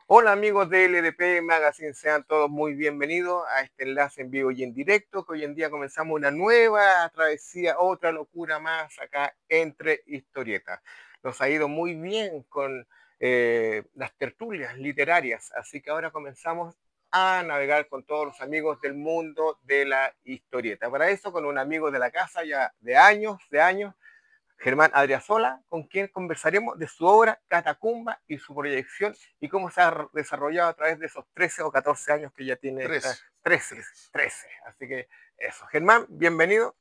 Hola amigos de LDP Magazine, sean todos muy bienvenidos a este enlace en vivo y en directo, que hoy en día comenzamos una nueva travesía, otra locura más acá entre historietas. Nos ha ido muy bien con las tertulias literarias, así que ahora comenzamos a navegar con todos los amigos del mundo de la historieta. Para eso, con un amigo de la casa ya de años, Germán Adriasola, con quien conversaremos de su obra Catacumba y su proyección y cómo se ha desarrollado a través de esos 13 o 14 años que ya tiene esta 13. 13, 13. 13. Así que eso. Germán, bienvenido.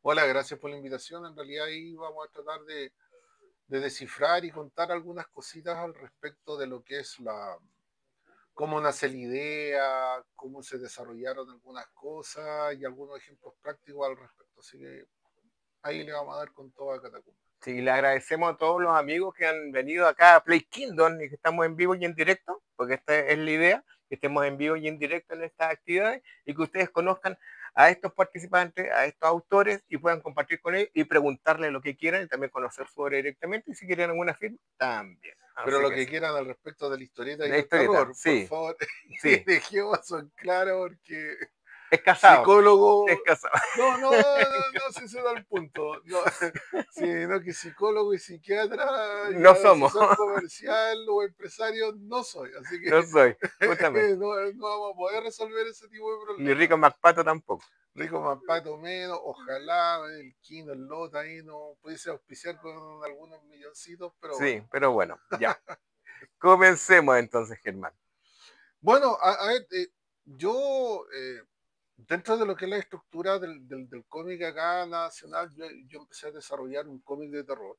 Hola, gracias por la invitación. En realidad ahí vamos a tratar de descifrar y contar algunas cositas al respecto de lo que es cómo nace la idea, cómo se desarrollaron algunas cosas y algunos ejemplos prácticos al respecto. Así que ahí le vamos a dar con toda Catacumba. Sí, le agradecemos a todos los amigos que han venido acá a Play Kingdom y que estamos en vivo y en directo, porque esta es la idea, que estemos en vivo y en directo en estas actividades y que ustedes conozcan a estos participantes, a estos autores y puedan compartir con ellos y preguntarles lo que quieran y también conocer su obra directamente y si quieren alguna firma, también. Pero Así lo que que sí. quieran al respecto de la historieta y De el historieta, terror, por sí, favor, sí. dejemos eso en claro porque Es casado, es psicólogo. casado. No, no, no, no, si ese da el punto. No, sino que psicólogo y psiquiatra, No ya somos, asesor comercial o empresario no soy. Así no que soy, justamente. no vamos a poder resolver ese tipo de Ni problemas. Rico MacPato tampoco. Rico Mampato menos, ojalá el Kino, el Lota ahí no pudiese auspiciar con algunos milloncitos, pero bueno. Sí, pero bueno, ya. Comencemos entonces, Germán. Bueno, a ver, yo dentro de lo que es la estructura del cómic acá nacional, yo empecé a desarrollar un cómic de terror.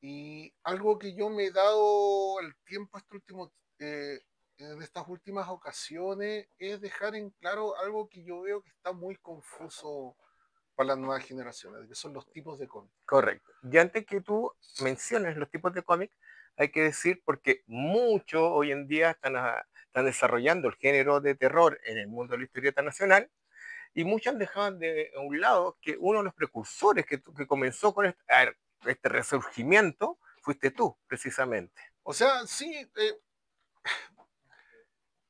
Y algo que yo me he dado el tiempo en estas últimas ocasiones es dejar en claro algo que yo veo que está muy confuso para las nuevas generaciones, que son los tipos de cómic. Correcto. Y antes que tú menciones los tipos de cómic, hay que decir, porque muchos hoy en día están desarrollando el género de terror en el mundo de la historieta nacional, y muchos han dejado de un lado que uno de los precursores que comenzó con este resurgimiento fuiste tú, precisamente. O sea, sí,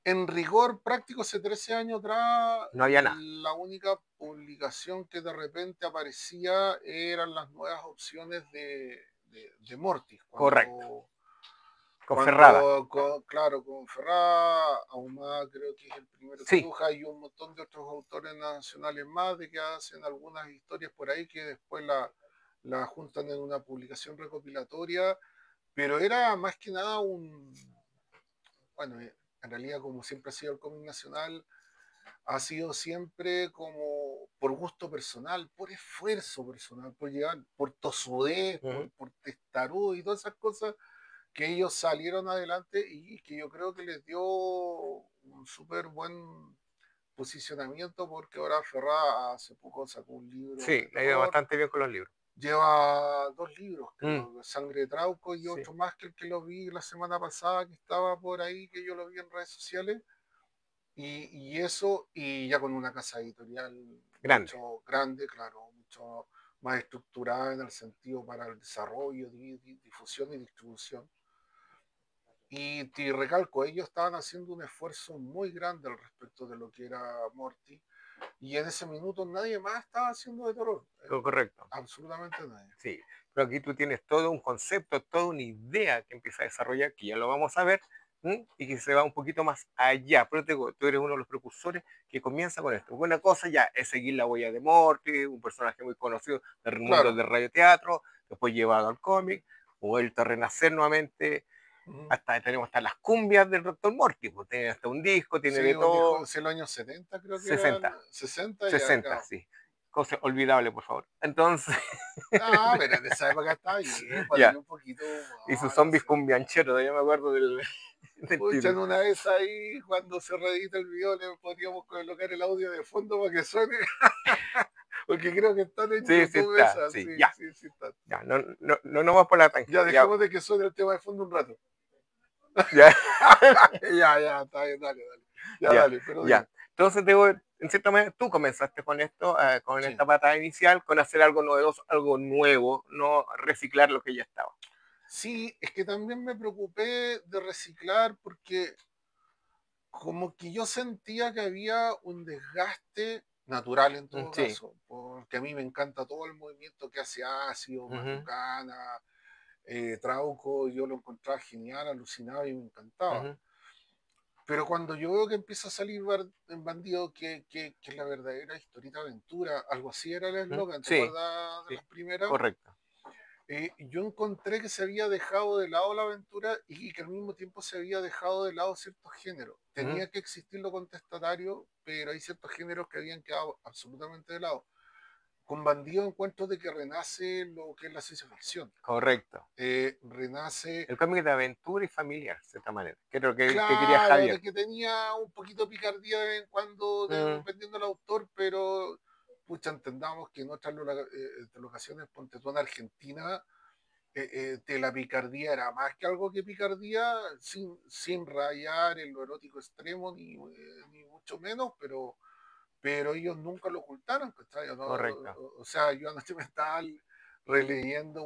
en rigor práctico, hace 13 años atrás, No había nada. la única publicación que de repente aparecía eran las nuevas opciones de Mortis, Correcto. cuando Con Ferrada. claro, con Ferrá, Ahumada creo que es el primero que Sí. dibuja, y un montón de otros autores nacionales más de que hacen algunas historias por ahí que después la juntan en una publicación recopilatoria, pero era más que nada bueno, en realidad como siempre ha sido el cómic nacional, ha sido siempre como por gusto personal, por esfuerzo personal, por llevar, por tosudez, Uh -huh. por testarudo y todas esas cosas que ellos salieron adelante y que yo creo que les dio un súper buen posicionamiento porque ahora Ferrá hace poco sacó un libro Sí, de le ha ido terror, bastante bien con los libros. lleva 2 libros, Mm, creo, Sangre de Trauco y sí. otro más que el que lo vi la semana pasada que estaba por ahí, que yo lo vi en redes sociales, y eso, y ya con una casa editorial Grande. mucho grande, claro, mucho más estructurada en el sentido para el desarrollo, difusión y distribución. Y te recalco, ellos estaban haciendo un esfuerzo muy grande al respecto de lo que era Morty. Y en ese minuto nadie más estaba haciendo de terror. Correcto. Absolutamente nadie. Sí. Pero aquí tú tienes todo un concepto, toda una idea que empieza a desarrollar, que ya lo vamos a ver, y que se va un poquito más allá. Pero te digo, tú eres uno de los precursores que comienza con esto. Una cosa ya es seguir la huella de Morty, un personaje muy conocido del mundo Claro. del radioteatro, después llevado al cómic, vuelto a renacer nuevamente. Ujú. Hasta tenemos hasta las cumbias del Doctor Morty, pues tiene hasta un disco, tiene Sí, de un disco todo. de los años 70 creo que era, 60, 60 ya, 60, claro. sí. Cosa olvidable, por favor. Entonces, Ah, pero en esa época estaba bien, para darle ya. un poquito de Y sus humor, o zombies sea. cumbiancheros, ya me acuerdo del Pucha, en título. una vez ahí, cuando se reedita el video, le podríamos colocar el audio de fondo para que suene, porque creo que están en Sí, sí YouTube está, esas, sí, sí, ya. sí, sí están. Ya, no, no, no, no vamos por la Ya, tangente, ya, dejemos de que suene el tema de fondo un rato. ya, Ya, está bien, dale, dale. Ya, ya, dale, pero dime. ya. Entonces, digo, en cierta manera, tú comenzaste con esto, con Sí. esta patada inicial, con hacer algo novedoso, algo nuevo, no reciclar lo que ya estaba. Sí, es que también me preocupé de reciclar porque como que yo sentía que había un desgaste natural en todo Sí. caso, porque a mí me encanta todo el movimiento que hace Ácido, Ujú, Matucana, Trauco, yo lo encontraba genial, alucinaba y me encantaba. ujú, Pero cuando yo veo que empieza a salir en Bandido, que es la verdadera historieta aventura, algo así era el ujú. eslogan, ¿te Sí, acuerdas de sí, las primeras? correcto. Yo encontré que se había dejado de lado la aventura y que al mismo tiempo se había dejado de lado ciertos géneros. Ujú, Tenía que existir lo contestatario, pero hay ciertos géneros que habían quedado absolutamente de lado. Con Bandido encuentro de que renace lo que es la ciencia ficción. correcto. Renace, El cómic de aventura y familiar, de cierta manera. Que es lo que quería claro, de Javier. que tenía un poquito de picardía de vez en cuando, Mm, dependiendo del autor, pero pucha, entendamos que en otras locaciones, ponte tú en Argentina, de la picardía era más que algo que picardía, sin rayar en lo erótico extremo, ni mucho menos, pero ellos nunca lo ocultaron, ¿cachai? ¿No? correcto. O sea, yo anoche me estaba releyendo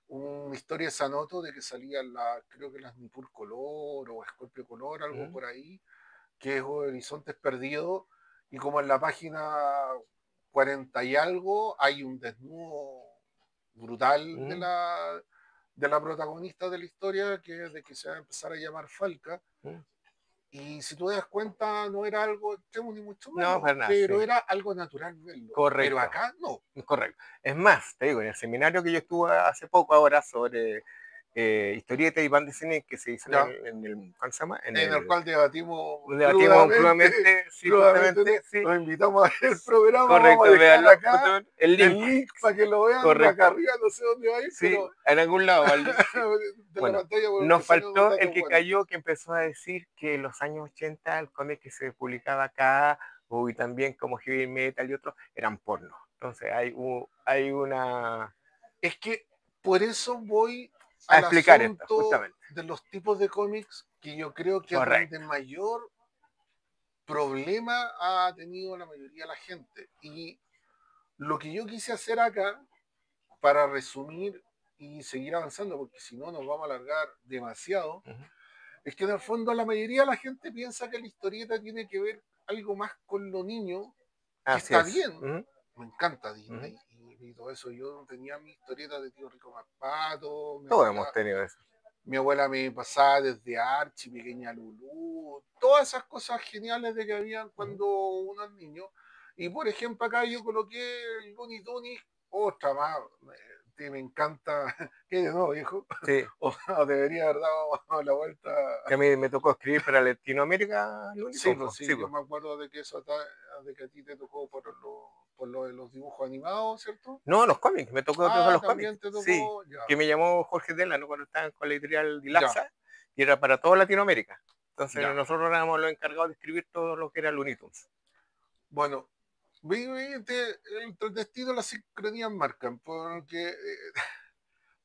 una historia de Sanoto de que salían creo que las Nippur Color o Scorpio Color, algo Ujú, por ahí, que es Horizontes Perdidos, y como en la página 40 y algo hay un desnudo brutal ujú, de la protagonista de la historia, que es de que se va a empezar a llamar Falca. ujú. Y si tú te das cuenta, no era algo extremo ni mucho No, menos, para nada, pero sí. era algo natural verlo. Pero Correcto. acá no. Correcto. Es más, te digo, en el seminario que yo estuve hace poco ahora sobre historieta y banda de cine que se hizo ¿Ya? en el, ¿cómo se llama? En el cual debatimos Debatimos crudamente, sí, crudamente, justamente, sí, los invitamos a ver el programa, vamos a correcto, dejar véanlo, acá el el link, link para que lo vean acá correcto, arriba, no sé dónde va a ir, sí, pero en algún lado, al link, sí. de la Bueno, pantalla nos porque salen unos faltó el datos que buenos. cayó, que empezó a decir que en los años 80 el cómic que se publicaba acá, y también como heavy metal y otros, eran porno. Entonces hay una... Es que por eso voy A al explicar esto, asunto justamente. de los tipos de cómics que yo creo que es donde Correcto. mayor problema ha tenido la mayoría de la gente. Y lo que yo quise hacer acá, para resumir y seguir avanzando, porque si no nos vamos a alargar demasiado, Ujú. es que en el fondo la mayoría de la gente piensa que la historieta tiene que ver algo más con lo niño, que Así está es. bien, Ujú, me encanta ujú. Disney y todo eso. Yo tenía mi historieta de Tío Rico Macpato, Todos hemos tenido eso. mi abuela me pasaba desde Archie, Pequeña Lulú, todas esas cosas geniales de que habían Ujú. cuando uno es niño. Y por ejemplo, acá yo coloqué el Looney Tunes, otra más, me encanta, que de nuevo, viejo, Sí, o debería haber dado la vuelta. que a mí me tocó escribir para Latinoamérica, lo Sí, único, pues pues, sí, sí, yo pues. me acuerdo de que de que a ti te tocó por lo de los dibujos animados, ¿cierto? No, los cómics, me tocó todos Ah, los cómics, también te sí, tocó, ya, que me llamó Jorge Delano cuando estaban con la editorial ya, Dilaxa y era para toda Latinoamérica. Entonces ya. nosotros éramos los encargados de escribir todo lo que era Looney Tunes. Bueno, el destino y las sincronías marcan, porque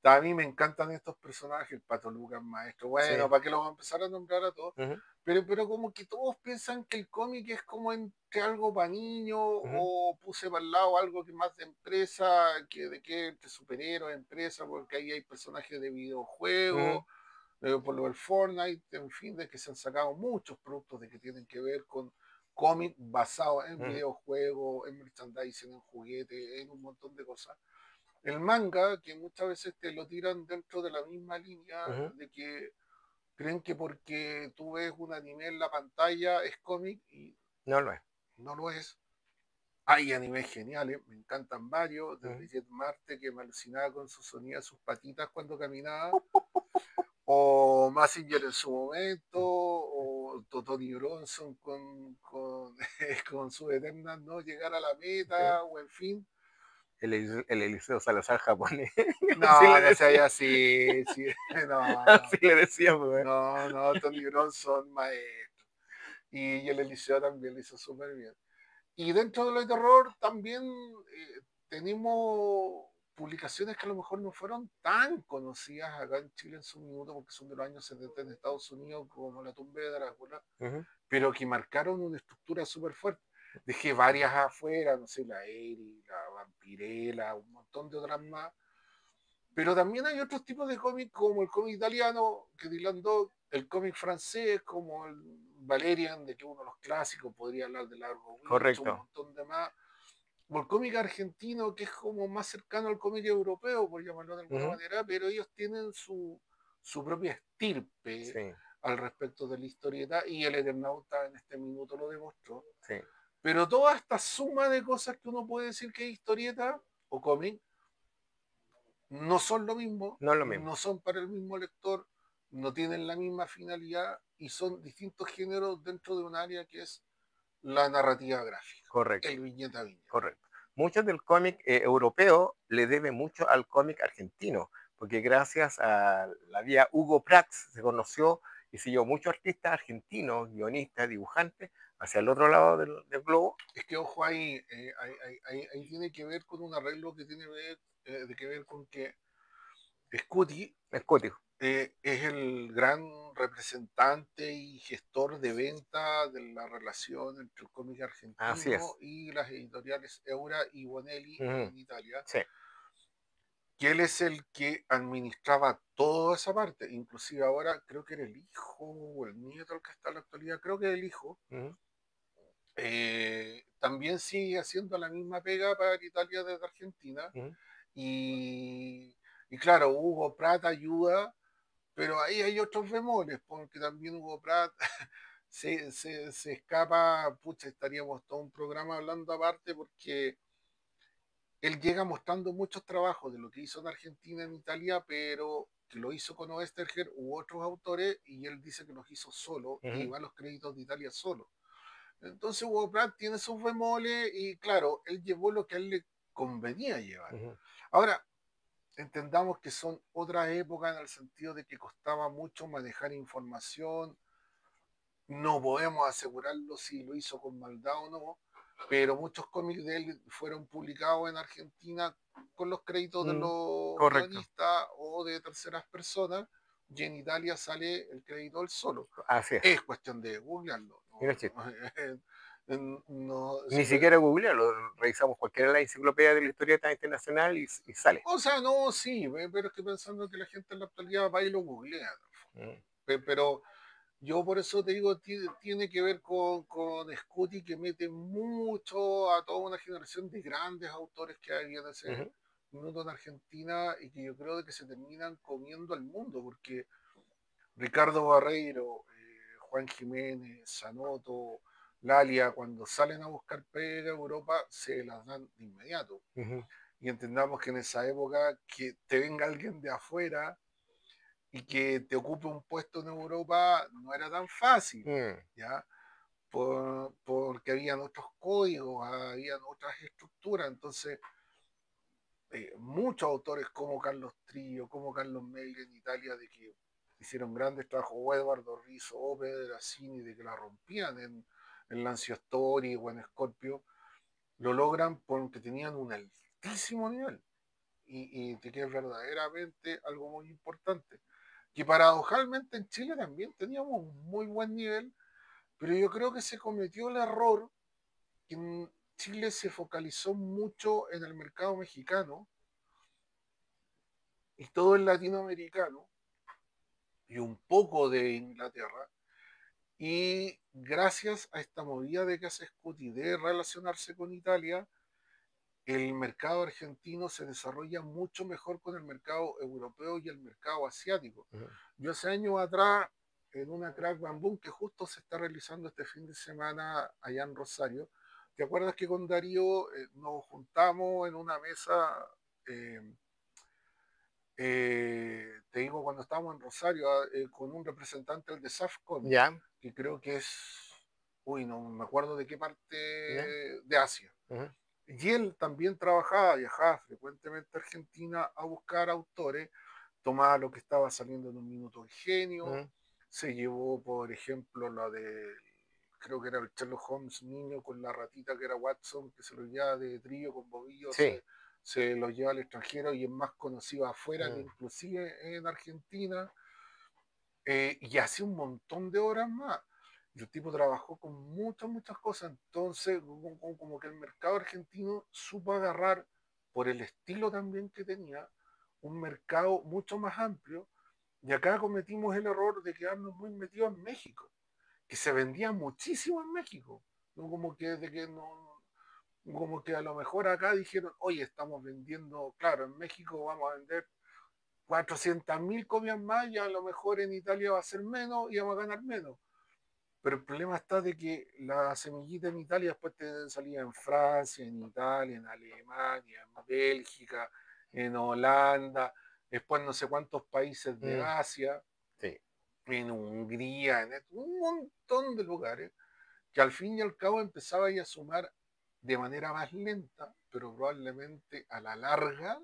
a mí me encantan estos personajes, el Pato Lucas, Maestro, Sí. bueno, ¿para qué lo vamos a empezar a nombrar a todos? Ujú, Pero como que todos piensan que el cómic es como entre algo para niños ujú, o puse para el lado algo que más de empresa, que de que entre superhéroes, empresa, porque ahí hay personajes de ujú, videojuegos, por lo del Fortnite, en fin, de que se han sacado muchos productos de que tienen que ver con cómics basados en ujú, videojuegos, en merchandising, en juguetes, en un montón de cosas. El manga, que muchas veces te lo tiran dentro de la misma línea, ujú. de que creen que porque tú ves un anime en la pantalla es cómic y No lo es. no lo es. Hay animes geniales, me encantan varios, Ujú. desde Jet Marte que me alucinaba con su sonido, sus patitas cuando caminaba, o Mazinger en su momento, o Tony Bronson con su eterna no llegar a la Sí. meta, o en fin. El Eliseo Salazar japonés. Así No, le no decía. sea así, sí, no, Así le decía, pues. no, Tony Bronson, maestro. Y el Eliseo también lo hizo súper bien. Y dentro de lo de terror también tenemos publicaciones que a lo mejor no fueron tan conocidas acá en Chile en su minuto, porque son de los años 70 en Estados Unidos, como La tumba de Drácula, Ujú. pero que marcaron una estructura súper fuerte. Dejé varias afuera, no sé, la Eri, la Vampirella, un montón de otras más, Pero también hay otros tipos de cómic, como el cómic italiano, que Dylan Dog, el cómic francés, como el Valerian, de que uno de los clásicos, podría hablar de Largo Winch, un Correcto. montón de más. O el cómic argentino, que es como más cercano al cómic europeo, por llamarlo de alguna Ujú. manera, pero ellos tienen su propia estirpe Sí, al respecto de la historieta, y el Eternauta en este minuto lo demostró. sí. Pero toda esta suma de cosas que uno puede decir que es historieta o cómic, no son lo mismo, No es lo mismo. no son para el mismo lector, no tienen la misma finalidad y son distintos géneros dentro de un área que es la narrativa gráfica, Correcto, el viñeta a viñeta. correcto. Muchos del cómic europeo le debe mucho al cómic argentino, porque gracias a la vía Hugo Prats se conoció y siguió muchos artistas argentinos, guionistas, dibujantes, hacia el otro lado del globo. Es que, ojo, ahí tiene que ver con un arreglo que tiene que ver con que Scuti Escótico. es el gran representante y gestor de venta de la relación entre el cómic Así argentino es. y las editoriales Eura y Bonelli Ujú. en Italia, Sí. que él es el que administraba toda esa parte, inclusive ahora creo que era el hijo o el nieto el que está en la actualidad, creo que el hijo, Ujú. también sigue haciendo la misma pega para Italia desde Argentina, Ujú. y, y claro, Hugo Pratt ayuda, pero ahí hay otros bemoles, porque también Hugo Pratt se escapa, pucha, estaríamos todo un programa hablando aparte, porque él llega mostrando muchos trabajos de lo que hizo en Argentina, en Italia, pero que lo hizo con Oesterger u otros autores, y él dice que los hizo solo y Ujú. va a los créditos de Italia solo. Entonces Hugo Pratt tiene sus bemoles y claro, él llevó lo que a él le convenía llevar. Ujú. Ahora, entendamos que son otras épocas en el sentido de que costaba mucho manejar información, no podemos asegurarlo si lo hizo con maldad o no, pero muchos cómics de él fueron publicados en Argentina con los créditos de Mm. los Correcto. guionistas o de terceras personas, y en Italia sale el crédito del solo. Así es. Es cuestión de googlearlo. Mira el chiste. No, Ni siquiera googlearlo, revisamos cualquiera de la enciclopedia de la historieta internacional y sale. o sea, no, sí, pero estoy pensando que la gente en la actualidad va y lo googlea. Mm. Pero yo por eso te digo, tiene que ver con Scuti, que mete mucho a toda una generación de grandes autores que había en ese Ujú. minuto en Argentina, y que yo creo de que se terminan comiendo al mundo, porque Ricardo Barreiro, Juan Jiménez, Sanoto, Lalia, cuando salen a buscar pega a Europa, se las dan de inmediato. Ujú. Y entendamos que en esa época que te venga alguien de afuera y que te ocupe un puesto en Europa no era tan fácil, Mm. ¿ya? Porque habían otros códigos, habían otras estructuras, entonces muchos autores como Carlos Trillo, como Carlos Meire en Italia, de que hicieron grandes trabajos, o Eduardo Rizzo, o Pedro Assini, de que la rompían en Lancio Story o en Scorpio, lo logran porque tenían un altísimo nivel, y de que es verdaderamente algo muy importante. Que paradojalmente en Chile también teníamos un muy buen nivel, pero yo creo que se cometió el error que en Chile se focalizó mucho en el mercado mexicano y todo el latinoamericano y un poco de Inglaterra. Y gracias a esta movida de que hace Scuti de relacionarse con Italia, el mercado argentino se desarrolla mucho mejor con el mercado europeo y el mercado asiático. Ujú. Yo hace años atrás, en una Crack Bamboo que justo se está realizando este fin de semana allá en Rosario, ¿te acuerdas que con Darío nos juntamos en una mesa? eh, Te digo, cuando estábamos en Rosario, con un representante del de SAFCOM, Ya, que creo que es, uy, no me acuerdo de qué parte ya. de Asia. Ujú. Y él también trabajaba, viajaba frecuentemente a Argentina a buscar autores, tomaba lo que estaba saliendo en un minuto de genio, Ujú. se llevó, por ejemplo, la de, creo que era el Sherlock Holmes niño con la ratita que era Watson, que se lo llevaba de trillo con bobillos, Sí. se lo lleva al extranjero y es más conocido afuera que Mm. inclusive en Argentina, y hace un montón de horas más. Y el tipo trabajó con muchas, muchas cosas. Entonces, como que el mercado argentino supo agarrar, por el estilo también que tenía, un mercado mucho más amplio. Y acá cometimos el error de quedarnos muy metidos en México, que se vendía muchísimo en México. ¿No? Como que, de que no, como que a lo mejor acá dijeron, oye, estamos vendiendo, claro, en México vamos a vender 400.000 copias más y a lo mejor en Italia va a ser menos y vamos a ganar menos. Pero el problema está de que la semillita en Italia después te salía en Francia, en Italia, en Alemania, en Bélgica, en Holanda, después no sé cuántos países de Mm, Asia, sí, en Hungría, en un montón de lugares, que al fin y al cabo empezaba a sumar de manera más lenta, pero probablemente a la larga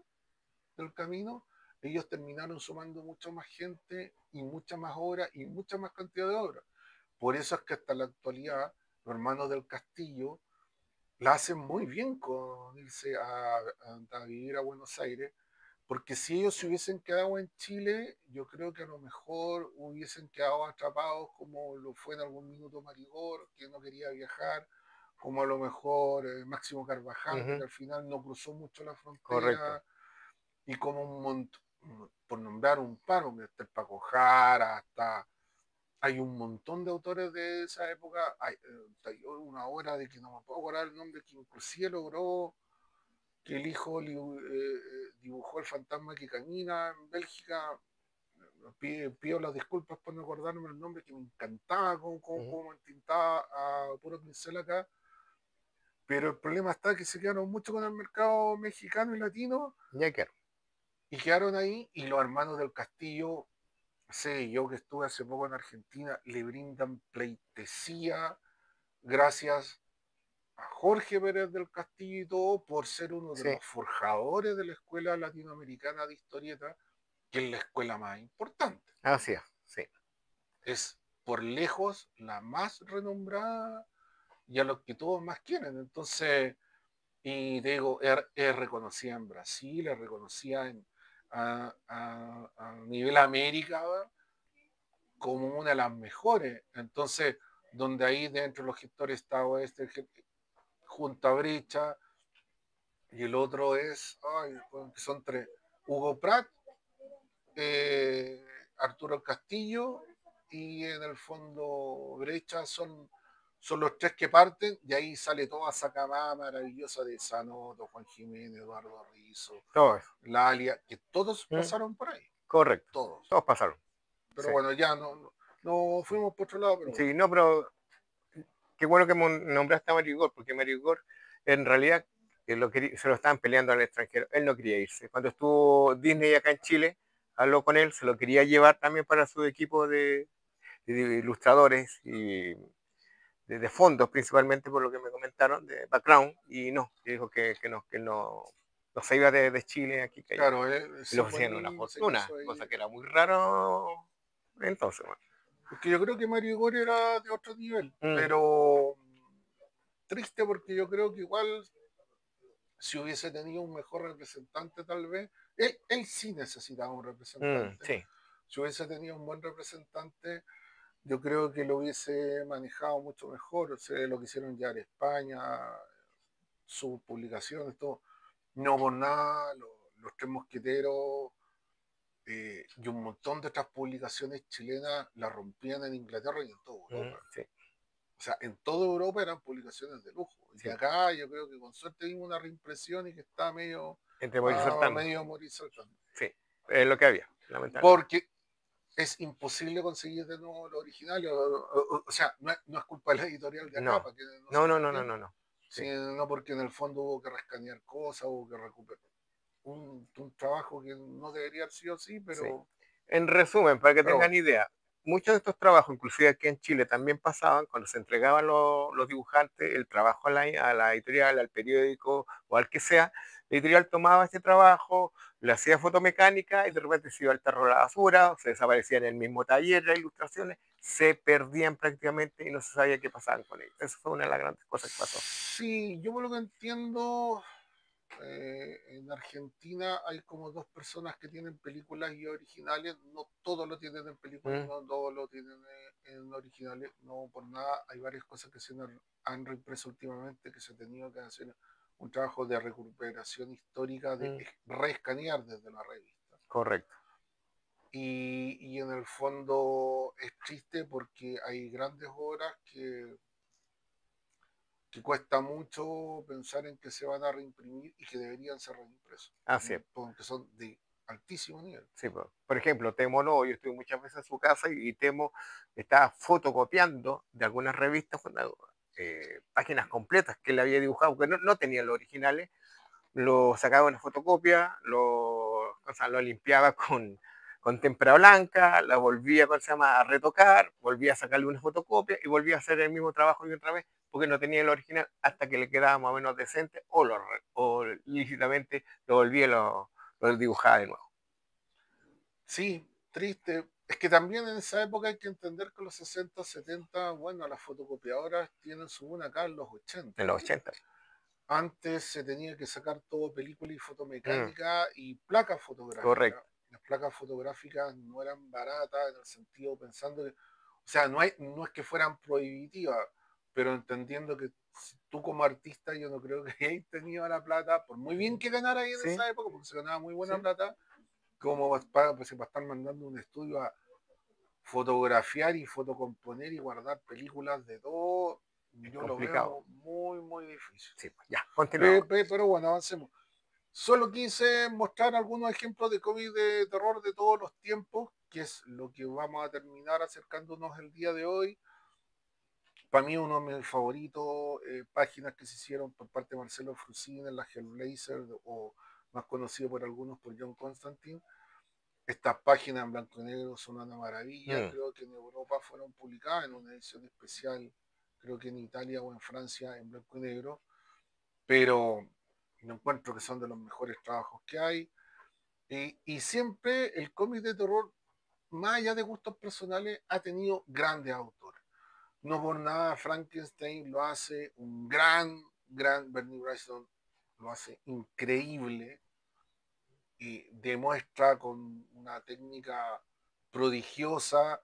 del camino, ellos terminaron sumando mucha más gente y mucha más obra y mucha más cantidad de obras. Por eso es que hasta la actualidad los hermanos del Castillo la hacen muy bien con irse a vivir a Buenos Aires, porque si ellos se hubiesen quedado en Chile, yo creo que a lo mejor hubiesen quedado atrapados como lo fue en algún minuto Marigor, que no quería viajar, como a lo mejor Máximo Carvajal, que ujú, al final no cruzó mucho la correcto. frontera, y como un montón, por nombrar un par, hasta el Paco Jara, hasta hay un montón de autores de esa época. Hay una obra de que no me puedo acordar el nombre, que inclusive logró que el hijo dibujó el fantasma que camina en Bélgica. Pido las disculpas por no acordarme el nombre, que me encantaba Ujú. como entintaba a puro pincel acá. Pero el problema está que se quedaron mucho con el mercado mexicano y latino Ya quiero. y quedaron ahí. Y los hermanos del Castillo, sé yo que estuve hace poco en Argentina, le brindan pleitesía gracias a Jorge Pérez del Castillo y todo por ser uno de Sí, los forjadores de la Escuela Latinoamericana de Historieta, que es la escuela más importante. así es, sí. Es por lejos la más renombrada y a los que todos más quieren. Entonces, y digo, es reconocida en Brasil, es reconocida a nivel América, ¿verdad? Como una de las mejores. Entonces, donde ahí dentro de los gestores está este, Junta Brecha, y el otro es, ay, que son tres, Hugo Pratt, eh, Arturo Castillo y en el fondo Brecha son los tres que parten y ahí sale toda esa camada maravillosa de Sanoto, Juan Jiménez, Eduardo Rizzo, Todo eso. Lalia, que todos Mm, pasaron por ahí, correcto. todos. Todos pasaron. Pero Sí. bueno, ya no fuimos por otro lado, pero bueno. Sí, no, pero qué bueno que nombraste a Mario Igor, porque Mario Igor en realidad se lo estaban peleando al extranjero. Él no quería irse. Cuando estuvo Disney acá en Chile, habló con él, se lo quería llevar también para su equipo de ilustradores y de fondos, principalmente por lo que me comentaron, de background, y no, dijo que no, no se iba de Chile aquí que allá. Claro, Y le se fue ofrecían una y se fortuna, quiso cosa ir. que era muy raro entonces. Bueno. Es que yo creo que Mario Igor era de otro nivel, Mm, pero triste porque yo creo que igual si hubiese tenido un mejor representante tal vez, él sí necesitaba un representante. sí. Si hubiese tenido un buen representante, yo creo que lo hubiese manejado mucho mejor. O sea, lo que hicieron ya en España, sus publicaciones, todo. No por nada, los Tres Mosqueteros y un montón de otras publicaciones chilenas la rompían en Inglaterra y en toda Europa. Sí, O sea, en toda Europa eran publicaciones de lujo. Y sí. acá yo creo que con suerte vimos una reimpresión y que está medio Entre morir y saltando. medio a morir saltando. Sí, es lo que había, lamentablemente. Porque es imposible conseguir de nuevo lo original. O sea, no es culpa de la editorial de acá, No, para que no se no, no, no, no, no, malentienda, no. Sí, sino porque en el fondo hubo que rescanear cosas, hubo que recuperar un trabajo que no debería haber sido así, sí. pero, En resumen, para que pero tengan bueno. idea, muchos de estos trabajos, inclusive aquí en Chile, también pasaban cuando se entregaban los dibujantes el trabajo a la editorial, al periódico o al que sea. La editorial tomaba este trabajo, le hacía fotomecánica y de repente se iba al tarro de la basura, o se desaparecía en el mismo taller las ilustraciones, se perdían prácticamente y no se sabía qué pasaban con ellos. Esa fue una de las grandes cosas que pasó. Sí, yo por lo que entiendo, en Argentina hay como dos personas que tienen películas y originales, no todos lo tienen en películas y Mm, no todos lo tienen en originales, no por nada, hay varias cosas que se han reimpreso últimamente que se ha tenido que hacer un trabajo de recuperación histórica, de mm, reescanear desde la revista. Correcto. Y en el fondo es triste porque hay grandes obras que cuesta mucho pensar en que se van a reimprimir y que deberían ser reimpresos, Así es. porque son de altísimo nivel. Sí, por ejemplo, Temo no, yo estuve muchas veces en su casa y Temo estaba fotocopiando de algunas revistas, páginas completas que él había dibujado, porque no tenía los originales, lo sacaba una fotocopia, o sea, lo limpiaba con tempera blanca, la volvía, ¿cómo se llama?, a retocar, volvía a sacarle una fotocopia y volvía a hacer el mismo trabajo y otra vez, porque no tenía el original hasta que le quedaba más o menos decente o lícitamente lo volvía y lo dibujaba de nuevo. Sí, triste. Es que también en esa época hay que entender que los 60, 70, bueno, las fotocopiadoras tienen su buena acá en los En 80. los 80. Antes se tenía que sacar todo película y Mm, fotomecánica y placas fotográficas. correcto. Las placas fotográficas no eran baratas en el sentido pensando que, o sea, no es que fueran prohibitivas, pero entendiendo que si tú como artista yo no creo que hayas tenido la plata, por muy bien que ganara ahí en Sí, esa época, porque se ganaba muy buena sí. plata, como para estar mandando un estudio a fotografiar y fotocomponer y guardar películas de todo, Es yo lo complicado. veo muy, muy difícil. Sí, pues ya, continuamos. Pero bueno, avancemos. Solo quise mostrar algunos ejemplos de cómics de terror de todos los tiempos, que es lo que vamos a terminar acercándonos el día de hoy. Para mí uno de mis favoritos, páginas que se hicieron por parte de Marcelo Frusine en la Hellblazer, o más conocido por algunos por John Constantine. Estas páginas en blanco y negro son una maravilla. Mm, Creo que en Europa fueron publicadas en una edición especial, creo que en Italia o en Francia en blanco y negro, pero me encuentro que son de los mejores trabajos que hay. Y siempre el cómic de terror, más allá de gustos personales, ha tenido grandes autores. No por nada Frankenstein lo hace un gran Bernie Wrightson, lo hace increíble y demuestra con una técnica prodigiosa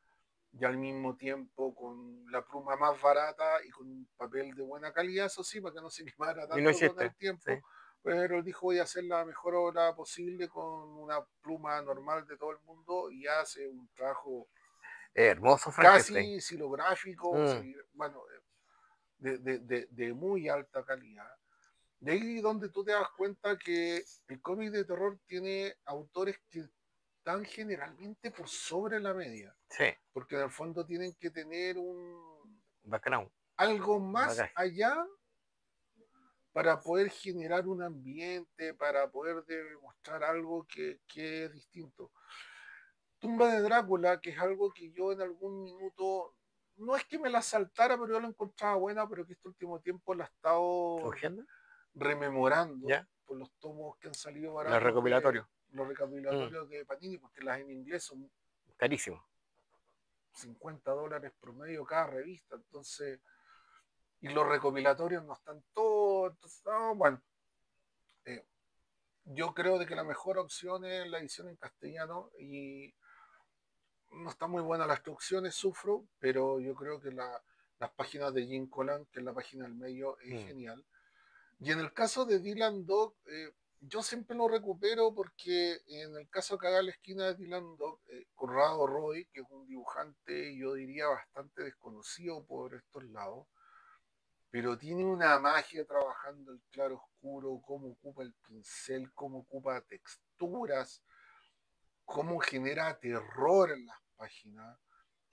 y al mismo tiempo con la pluma más barata y con un papel de buena calidad, eso sí, para que no se quemara y no tanto con el existe. Sí. tiempo, pero él dijo voy a hacer la mejor obra posible con una pluma normal de todo el mundo y hace un trabajo Hermoso Frankenstein. casi silográfico, Mm, bueno, de muy alta calidad. De ahí donde tú te das cuenta que el cómic de terror tiene autores que están generalmente por sobre la media, sí, porque en el fondo tienen que tener background, algo más bagaje. allá para poder generar un ambiente, para poder demostrar algo que es distinto. Tumba de Drácula, que es algo que yo en algún minuto, no es que me la saltara, pero yo la encontraba buena, pero que este último tiempo la he estado ¿Cogiendo? rememorando ¿Ya? por los tomos que han salido Los baratos de recopilatorios. los Mm, recopilatorios de Panini, porque las en inglés son carísimo. $50 promedio cada revista, entonces, y los recopilatorios no están todos, entonces, no, bueno, eh, yo creo de que la mejor opción es la edición en castellano y no está muy buena las traducciones, sufro, pero yo creo que las páginas de Jim Collan, que es la página del medio, es Mm, genial. Y en el caso de Dylan Dog, yo siempre lo recupero porque en el caso que haga la esquina de Dylan Dog, Conrado Roy, que es un dibujante, yo diría bastante desconocido por estos lados, pero tiene una magia trabajando el claro oscuro, cómo ocupa el pincel, cómo ocupa texturas, cómo genera terror en las páginas,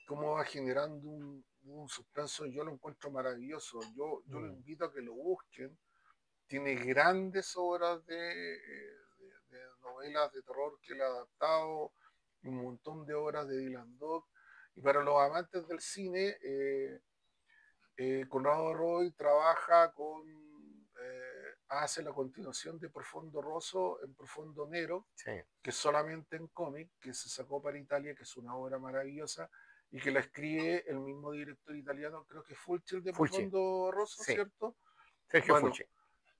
cómo va generando un suspenso. Yo lo encuentro maravilloso. Yo lo mm. invito a que lo busquen. Tiene grandes obras de novelas de terror que él ha adaptado, un montón de obras de Dylan Dog. Y para los amantes del cine, Conrado Roy trabaja hace la continuación de Profondo Rosso en Profondo Nero, Sí. que es solamente en cómic, que se sacó para Italia, que es una obra maravillosa, y que la escribe el mismo director italiano, creo que Fulci de Fulci. Profondo Rosso, Sí. ¿cierto? Sergio Bueno, Fulci.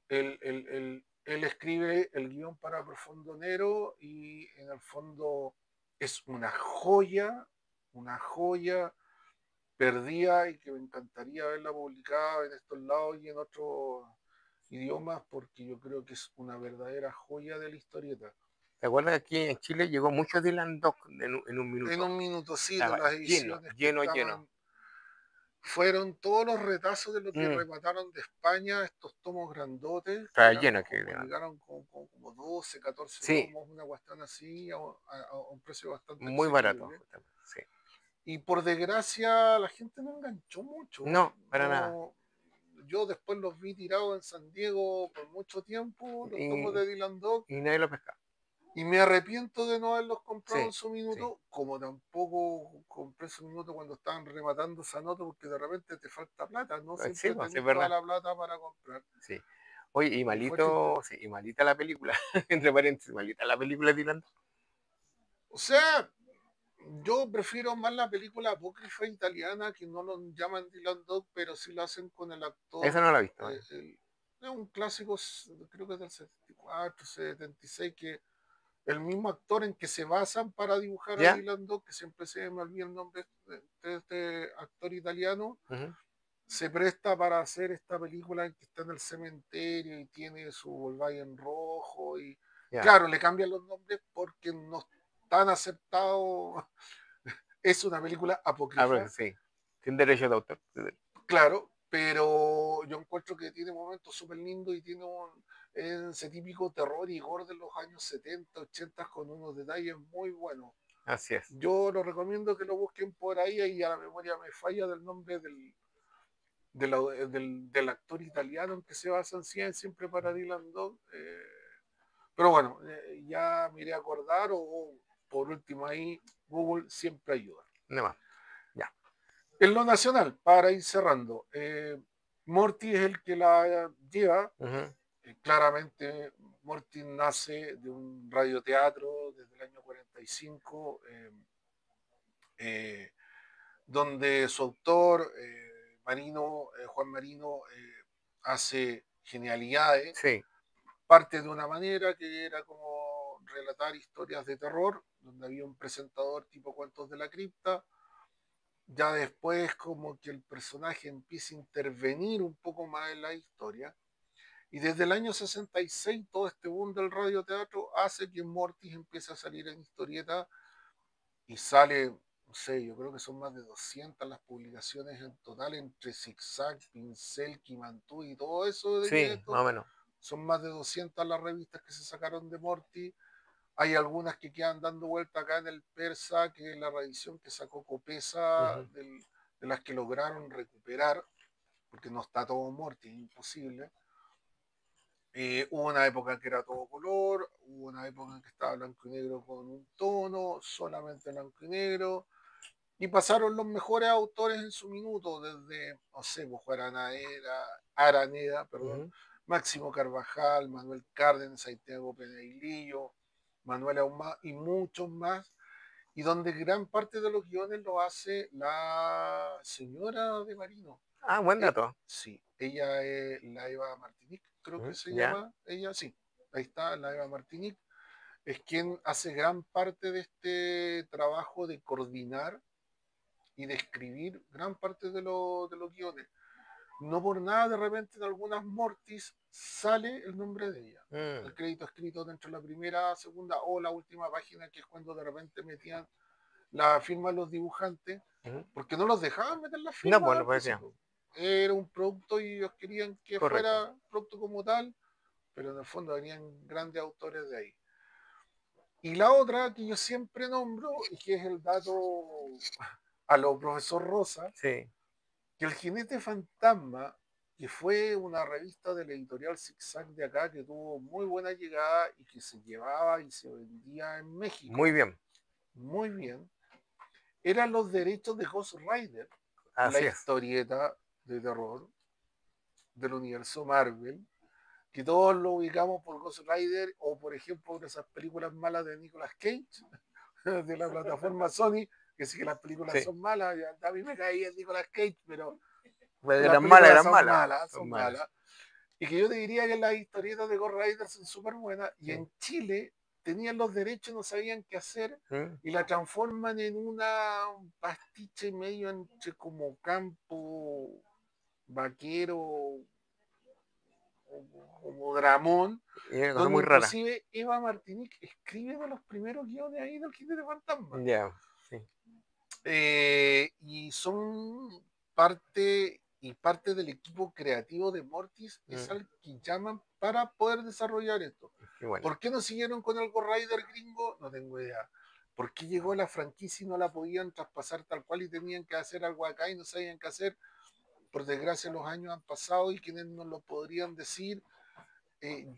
él escribe el guión para Profondo Nero y en el fondo es una joya perdida y que me encantaría verla publicada en estos lados y en otros idiomas porque yo creo que es una verdadera joya de la historieta. ¿Te acuerdas que aquí en Chile llegó mucho Dylan Dog en un En minuto? un minuto, sí, de Estaba las lleno, ediciones que lleno, lleno. estaban, fueron todos los retazos de lo que Mm, remataron de España, estos tomos grandotes, que estaba eran lleno aquí. publicaron como 12, 14 Sí, tomos, una cuestión así, a un precio bastante muy barato, asequible. justamente. Sí. Y por desgracia la gente no enganchó mucho. No, para nada. No, yo después los vi tirados en San Diego por mucho tiempo, los tomos Y, de Dylan Dog, y nadie lo pesca. y me arrepiento de no haberlos comprado Sí, en su sí. minuto, como tampoco compré en su minuto cuando estaban rematando esa nota, porque de repente te falta plata, no Sí, siempre pues, sí, es tenés toda verdad. la plata para comprar. Sí. Oye, y Y fue triste. malito, sí, y malita la película. Entre paréntesis, malita la película de Dylan Dog. O sea, yo prefiero más la película apócrifa italiana, que no lo llaman Dylan Dog, pero sí lo hacen con el Esa actor. no la he visto. Es un clásico, creo que es del 74, 76, que el mismo actor en que se basan para dibujar a ¿Ya? Dylan Dog, que siempre se me olvida el nombre de este actor italiano, Ujú. se presta para hacer esta película en que está en el cementerio y tiene su Volkswagen rojo. Y Ya. claro, le cambian los nombres porque no están aceptados. Es una película Ah, pero apócrifa, sí. Sin derecho de autor. claro, pero yo encuentro que tiene momentos súper lindos y tiene ese típico terror y gore de los años 70, 80 con unos detalles muy buenos. Así es. Yo lo recomiendo que lo busquen por ahí y a la memoria me falla del nombre del actor italiano en que se basan siempre para Dylan Dog. Pero bueno, ya me iré a acordar o por último ahí Google siempre ayuda. Nada más. Ya. En lo nacional, para ir cerrando, Morty es el que la lleva. Ujú. Claramente, Morty nace de un radioteatro desde el año 45, eh, donde su autor, Marino, Juan Marino, hace genialidades. Sí. Parte de una manera que era como relatar historias de terror, donde había un presentador tipo Cuentos de la Cripta. Ya después como que el personaje empieza a intervenir un poco más en la historia. Y desde el año 66 todo este boom del radioteatro hace que Mortis empiece a salir en historieta y sale, no sé, yo creo que son más de 200 las publicaciones en total entre Zigzag, Pincel, Kimantú y todo eso de que Sí, más esto. o menos. Son más de 200 las revistas que se sacaron de Morty. Hay algunas que quedan dando vuelta acá en el Persa, que es la reedición que sacó Copesa, Ujú. de las que lograron recuperar, porque no está todo Morty, es imposible. Hubo una época que era todo color, hubo una época en que estaba blanco y negro con un tono, solamente blanco y negro, y pasaron los mejores autores en su minuto, desde, no sé, pues, Araneda, perdón, Ujú. Máximo Carvajal, Manuel Cárdenas, Santiago Peneilillo, Manuel Ahumada y muchos más, y donde gran parte de los guiones lo hace la señora de Marino. Ah, buen dato. Sí, ella es la Eva Martinic, creo que Ujú. se Ya. llama ella, sí, ahí está, la Eva Martinic, es quien hace gran parte de este trabajo de coordinar y de escribir gran parte de los guiones. No por nada, de repente en algunas Mortis sale el nombre de ella. Mm. El crédito escrito dentro de la primera, segunda o la última página, que es cuando de repente metían la firma de los dibujantes, Ujú. porque no los dejaban meter la No, firma pues no al parecía. principio. Era un producto y ellos querían que Correcto. fuera producto como tal, pero en el fondo venían grandes autores de ahí. Y la otra que yo siempre nombro, y que es el dato a lo profesor Rosa, Sí. que el Jinete Fantasma, que fue una revista de la editorial Zigzag de acá, que tuvo muy buena llegada y que se llevaba y se vendía en Muy México bien. muy bien, eran los derechos de Ghost Rider, la Así es. historieta de terror del universo Marvel, que todos lo ubicamos por Ghost Rider o por ejemplo por esas películas malas de Nicolas Cage, de la plataforma Sony, que sí que las películas Sí. son malas, ya a mí me caía Nicolas Cage, pero Pues las eran malas, películas eran son malas. malas, Son son malas. malas. Y que yo te diría que las historietas de Ghost Rider son súper buenas. Y Sí. en Chile tenían los derechos, no sabían qué hacer. ¿Mm? Y la transforman en un pastiche medio entre como campo, vaquero, como dramón, Y una cosa donde muy rara. inclusive Eva Martinique escribe de los primeros guiones ahí del Jinete Fantasma. Ya, sí. Y son parte del equipo creativo de Mortis es Mm, al que llaman para poder desarrollar esto. qué bueno. ¿Por qué no siguieron con el Ghost Rider gringo? No tengo idea. ¿Por qué llegó la franquicia y no la podían traspasar tal cual y tenían que hacer algo acá y no sabían qué hacer? Por desgracia los años han pasado y quienes nos lo podrían decir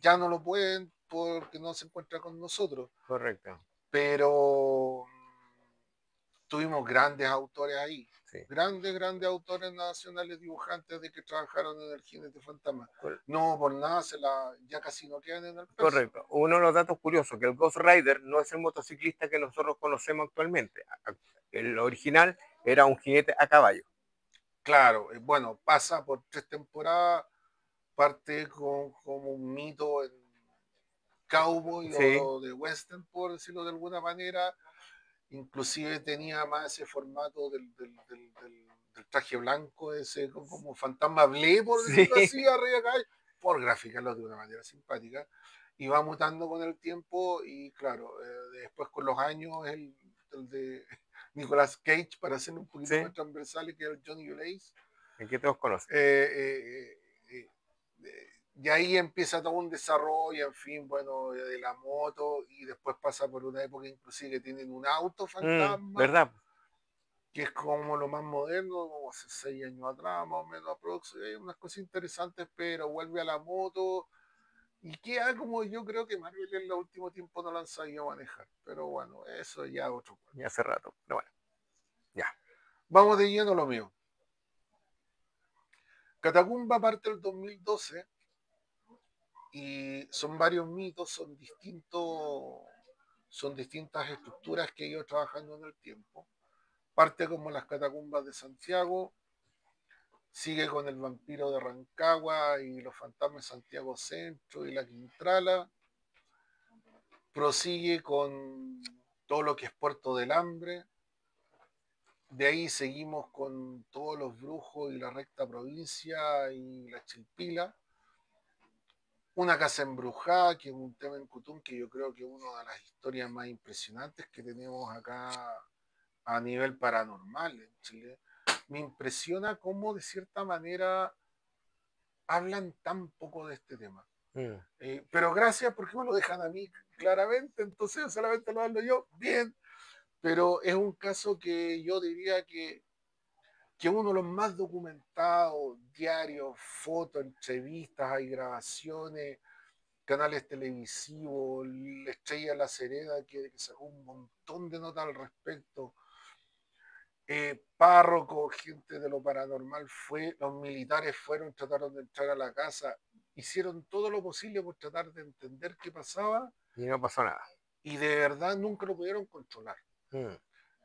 ya no lo pueden porque no se encuentra con nosotros. Correcto. Pero tuvimos grandes autores ahí, Sí. grandes autores nacionales dibujantes de que trabajaron en el Jinete Fantasma. Cor- No por nada ya casi no quedan en el peso. Correcto. Uno de los datos curiosos, que el Ghost Rider no es el motociclista que nosotros conocemos actualmente. El original era un jinete a caballo. Claro, bueno, pasa por 3 temporadas, parte como un mito en cowboy Sí, o de western, por decirlo de alguna manera. Inclusive tenía más ese formato del traje blanco, ese como fantasma blé, por decirlo sí. así, arriba acá, por graficarlo de una manera simpática. Y va mutando con el tiempo y claro, después con los años el de Nicolas Cage, para hacerlo un poquito Sí. más transversal, que es el Johnny Blaze. El que todos conocen. Y ahí empieza todo un desarrollo, en fin, bueno, de la moto, y después pasa por una época inclusive que tienen un auto fantasma, ¿Verdad? que es como lo más moderno, como hace 6 años atrás, más o menos, hay unas cosas interesantes, pero vuelve a la moto, y queda como yo creo que Marvel en el último tiempo no lo han sabido manejar, pero bueno, eso ya otro cuento. Ya hace rato. Pero bueno, ya. Vamos de lleno a lo mío. Catacumba parte del 2012 y son varios mitos, son distintas estructuras que he ido trabajando en el tiempo. Parte como las catacumbas de Santiago, sigue con el vampiro de Rancagua y los fantasmas de Santiago Centro y la Quintrala, prosigue con todo lo que es Puerto del Hambre, de ahí seguimos con todos los brujos y la recta provincia y la Chilpila, una casa embrujada, que es un tema en Cutún que yo creo que es una de las historias más impresionantes que tenemos acá a nivel paranormal en Chile. Me impresiona cómo de cierta manera hablan tan poco de este tema. Mm, Pero gracias porque me lo dejan a mí claramente, entonces solamente lo hablo yo, bien, pero es un caso que yo diría que es uno de los más documentados, diarios, fotos, entrevistas, hay grabaciones, canales televisivos, la Estrella de la Serena, que sacó un montón de notas al respecto. Párroco, gente de lo paranormal, los militares fueron, trataron de entrar a la casa, hicieron todo lo posible por tratar de entender qué pasaba y no pasó nada. y de verdad nunca lo pudieron controlar, Mm,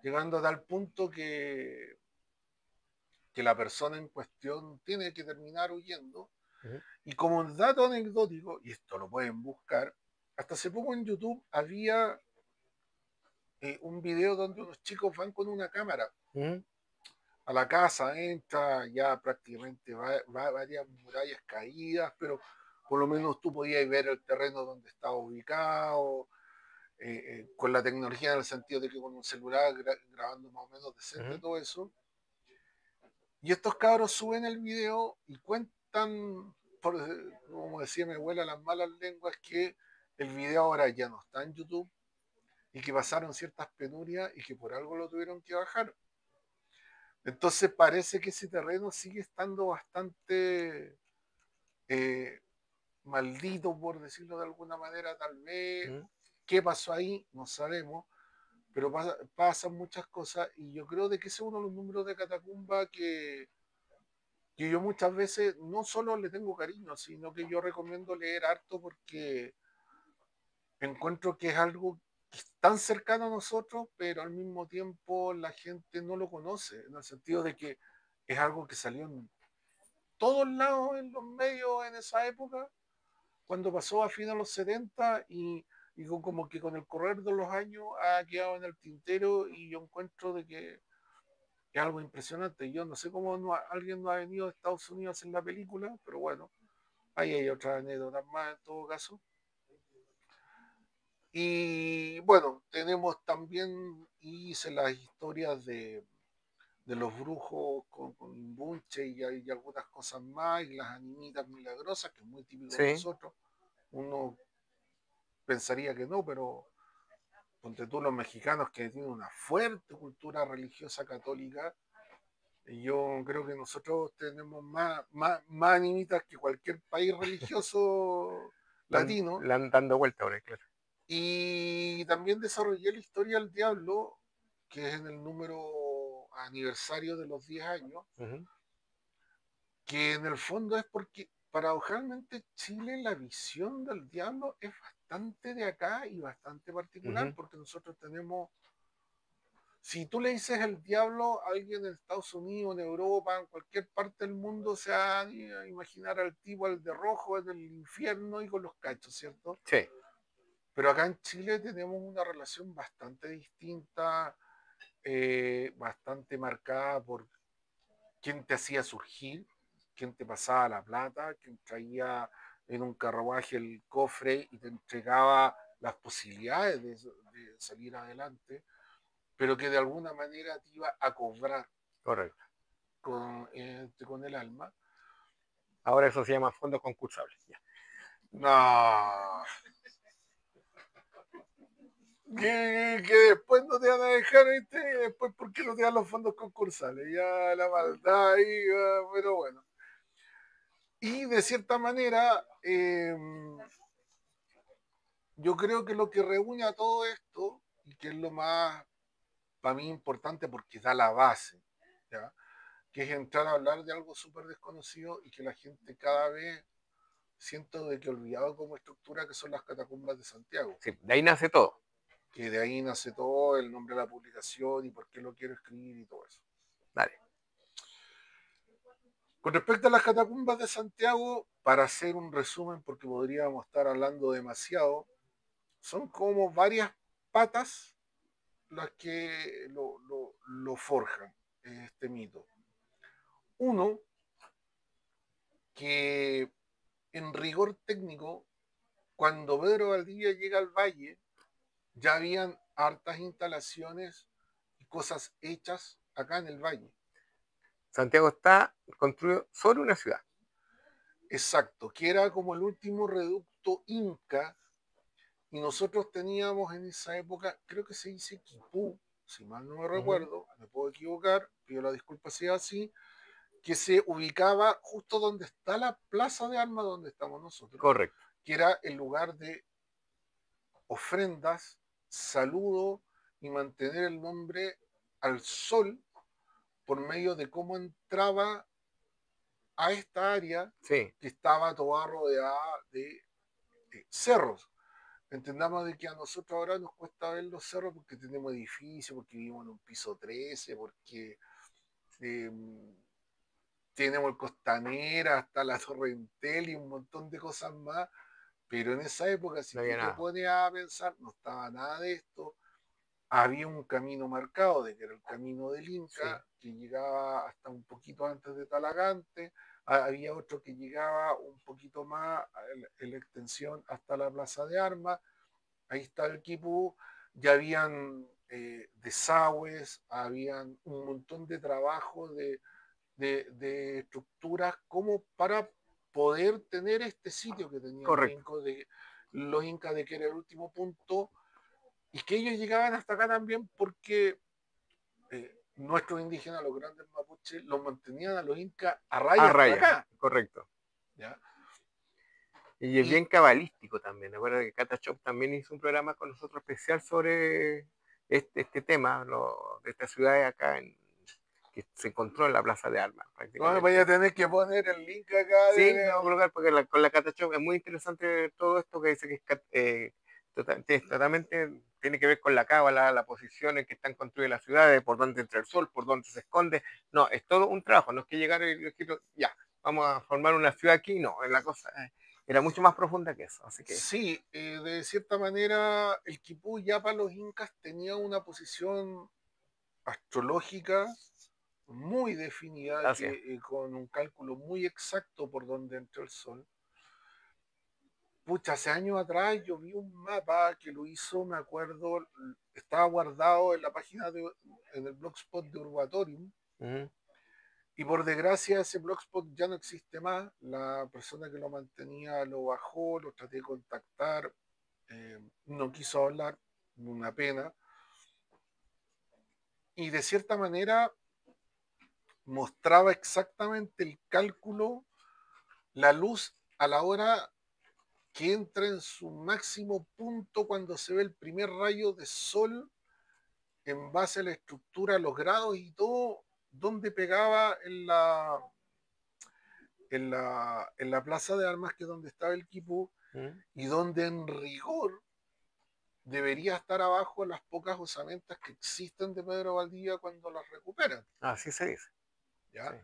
llegando a tal punto que la persona en cuestión tiene que terminar huyendo. ujú, Y como un dato anecdótico, y esto lo pueden buscar, hasta hace poco en YouTube había un video donde unos chicos van con una cámara ujú, a la casa, entra ya prácticamente varias murallas caídas, pero por lo menos tú podías ver el terreno donde estaba ubicado, con la tecnología en el sentido de que con un celular grabando más o menos decente ujú. todo eso. Y estos cabros suben el video y cuentan, como decía mi abuela, las malas lenguas, que el video ahora ya no está en YouTube y que pasaron ciertas penurias y que por algo lo tuvieron que bajar. Entonces parece que ese terreno sigue estando bastante eh, maldito, por decirlo de alguna manera, tal vez. Mm. ¿Qué pasó ahí? No sabemos, pero pasan muchas cosas y yo creo de que ese es uno de los números de Catacumba que yo muchas veces no solo le tengo cariño, sino que yo recomiendo leer harto porque encuentro que es algo que es tan cercano a nosotros, pero al mismo tiempo la gente no lo conoce, en el sentido de que es algo que salió en todos lados en los medios en esa época, cuando pasó a fines de los 70 y como que con el correr de los años ha quedado en el tintero y yo encuentro de que es algo impresionante. Yo no sé cómo alguien no ha venido a Estados Unidos en la película, pero bueno, Ahí hay otras anécdotas más en todo caso. Y bueno, tenemos también, hice las historias de los brujos con bunche y algunas cosas más, y las animitas milagrosas, que es muy típico de Sí, nosotros. Uno pensaría que no, pero ponte tú los mexicanos que tienen una fuerte cultura religiosa católica, y yo creo que nosotros tenemos más animitas que cualquier país religioso latino. le han dando vuelta ahora, claro. Y también desarrollé la historia del diablo, que es en el número aniversario de los 10 años, Ujú, que en el fondo es porque paradojalmente Chile la visión del diablo es bastante de acá y bastante particular, ujú. porque nosotros tenemos, si tú le dices el diablo a alguien en Estados Unidos, en Europa, en cualquier parte del mundo, se va a imaginar al tipo, al de rojo, en el infierno y con los cachos, ¿cierto? Sí, Pero acá en Chile tenemos una relación bastante distinta, bastante marcada por quién te hacía surgir, quién te pasaba la plata, quién traía en un carruaje el cofre y te entregaba las posibilidades de salir adelante, pero que de alguna manera te iba a cobrar correcto. con el alma. Ahora eso se llama fondos concursables. Ya. No, que después no te van a dejar, ¿viste? Y después, ¿por qué no te dan los fondos concursales? Ya la maldad ahí, pero bueno. Y de cierta manera, yo creo que lo que reúne a todo esto, y que es lo más para mí importante porque da la base, ¿ya? Que es entrar a hablar de algo súper desconocido y que la gente cada vez siento de que olvidado como estructura que son las catacumbas de Santiago, Sí, de ahí nace todo. que de ahí nace todo, el nombre de la publicación y por qué lo quiero escribir y todo eso. Dale. Con respecto a las catacumbas de Santiago, para hacer un resumen, porque podríamos estar hablando demasiado, son como varias patas las que lo forjan, este mito. Uno, que en rigor técnico, cuando Pedro Valdivia llega al valle, ya habían hartas instalaciones y cosas hechas acá en el valle. Santiago está construido sobre una ciudad. Exacto, que era como el último reducto inca, y nosotros teníamos en esa época, creo que se dice Quipú, si mal no me Ujú, recuerdo, me puedo equivocar, pido la disculpa si es así, que se ubicaba justo donde está la plaza de armas donde estamos nosotros, correcto. que era el lugar de ofrendas, saludo y mantener el nombre al sol por medio de cómo entraba a esta área Sí, que estaba toda rodeada de cerros. Entendamos de que a nosotros ahora nos cuesta ver los cerros porque tenemos edificios, porque vivimos en un piso 13, porque eh, tenemos el Costanera, hasta la Torrentel y un montón de cosas más. Pero en esa época, si no tú había te nada. pones a pensar, no estaba nada de esto. Había un camino marcado, de que era el camino del Sí, Inca, que llegaba hasta un poquito antes de Talagante. Había otro que llegaba un poquito más en la extensión hasta la Plaza de Armas. Ahí está el Quipú. Ya habían desagües, habían un montón de trabajo de estructuras como para poder tener este sitio que tenían correcto. los incas de que era el último punto, y que ellos llegaban hasta acá también porque nuestros indígenas, los grandes mapuches, los mantenían a los incas a A raya hasta raya, acá. correcto. ¿Ya? Y es Y bien cabalístico también. Recuerda que Cata Shop también hizo un programa con nosotros especial sobre este tema, de esta ciudad acá que se encontró en la Plaza de Armas, no me vaya a prácticamente. tener que poner el link acá Sí, lo voy a colocar porque con la Cata Shop es muy interesante todo esto que dice que totalmente tiene que ver con la cábala, la posición en que están construidas las ciudades, por dónde entra el sol, por dónde se esconde. No, es todo un trabajo, no es que llegar y decir, ya, vamos a formar una ciudad aquí, no, es la cosa era mucho más profunda que eso. Así que, Sí, de cierta manera el Quipú ya para los incas tenía una posición astrológica muy definida, así es. que con un cálculo muy exacto por donde entró el sol. pucha, hace años atrás yo vi un mapa que lo hizo, me acuerdo, estaba guardado en la página en el blogspot de Urbatorium, Ujú. y por desgracia ese blogspot ya no existe más. La persona que lo mantenía lo bajó, lo traté de contactar, no quiso hablar, una pena. Y de cierta manera mostraba exactamente el cálculo, la luz a la hora que entra en su máximo punto cuando se ve el primer rayo de sol en base a la estructura, los grados y todo, donde pegaba en la plaza de armas, que es donde estaba el Kipú, Ujú. y donde en rigor debería estar abajo las pocas osamentas que existen de Pedro Valdivia cuando las recuperan, Así se dice. Sí. ¿ya?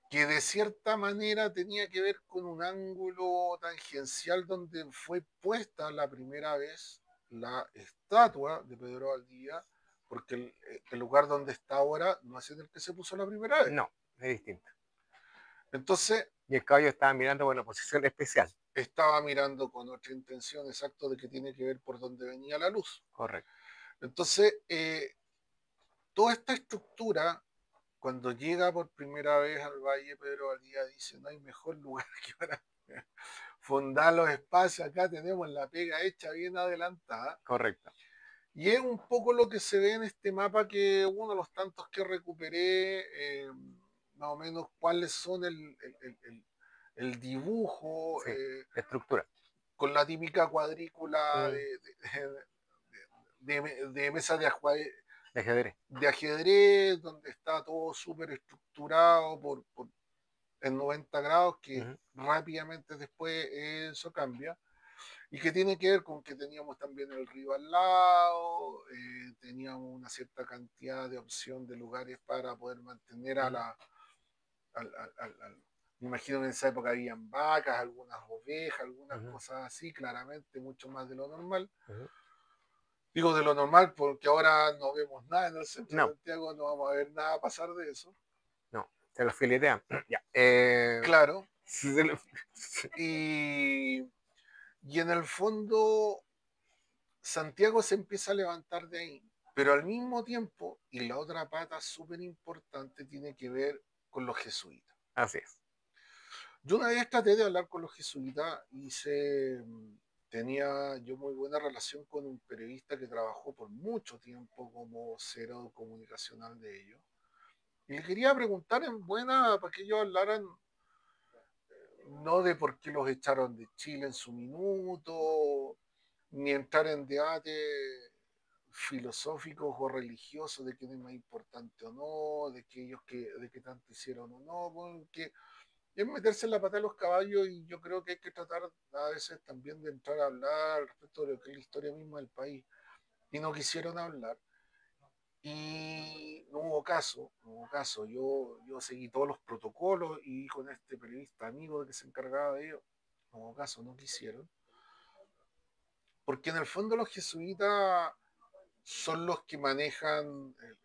Que de cierta manera tenía que ver con un ángulo tangencial donde fue puesta la primera vez la estatua de Pedro Valdivia, porque el lugar donde está ahora no es en el que se puso la primera vez. No, es distinto. Entonces Y el caballo estaba mirando por una posición especial. estaba mirando con otra intención, exacto, de que tiene que ver por dónde venía la luz. Correcto. Entonces, toda esta estructura, cuando llega por primera vez al Valle, Pedro Valdivia dice, no hay mejor lugar que para fundar los espacios, acá tenemos la pega hecha bien adelantada. Correcto. Y es un poco lo que se ve en este mapa, que uno de los tantos que recuperé, más o menos cuáles son el dibujo, Sí. Estructura. con la típica cuadrícula Mm. de mesa De ajedrez. de ajedrez, donde está todo súper estructurado en 90 grados, que Ujú. rápidamente después eso cambia, y que tiene que ver con que teníamos también el río al lado, teníamos una cierta cantidad de opción de lugares para poder mantener a Ujú. la... me imagino que en esa época habían vacas, algunas ovejas, algunas Ujú. cosas así, claramente mucho más de lo normal. Ujú. Digo de lo normal porque ahora no vemos nada en el centro de No, Santiago, no vamos a ver nada pasar de eso. no. Se los filetean. Ya. Claro, Se lo- y, y en el fondo Santiago se empieza a levantar de ahí, pero al mismo tiempo, y la otra pata súper importante tiene que ver con los jesuitas. Así es. Yo una vez traté de hablar con los jesuitas y tenía yo muy buena relación con un periodista que trabajó por mucho tiempo como vocero comunicacional de ellos. Y le quería preguntar en buena para que ellos hablaran no de por qué los echaron de Chile en su minuto, ni entrar en debate filosóficos o religiosos de quién es más importante o no, de qué tanto hicieron o no, porque es meterse en la pata de los caballos, y yo creo que hay que tratar a veces también de entrar a hablar respecto de lo que es la historia misma del país. Y no quisieron hablar. Y no hubo caso, no hubo caso. Yo seguí todos los protocolos y con este periodista amigo que se encargaba de ello, no hubo caso, no quisieron. Porque en el fondo los jesuitas son los que manejan el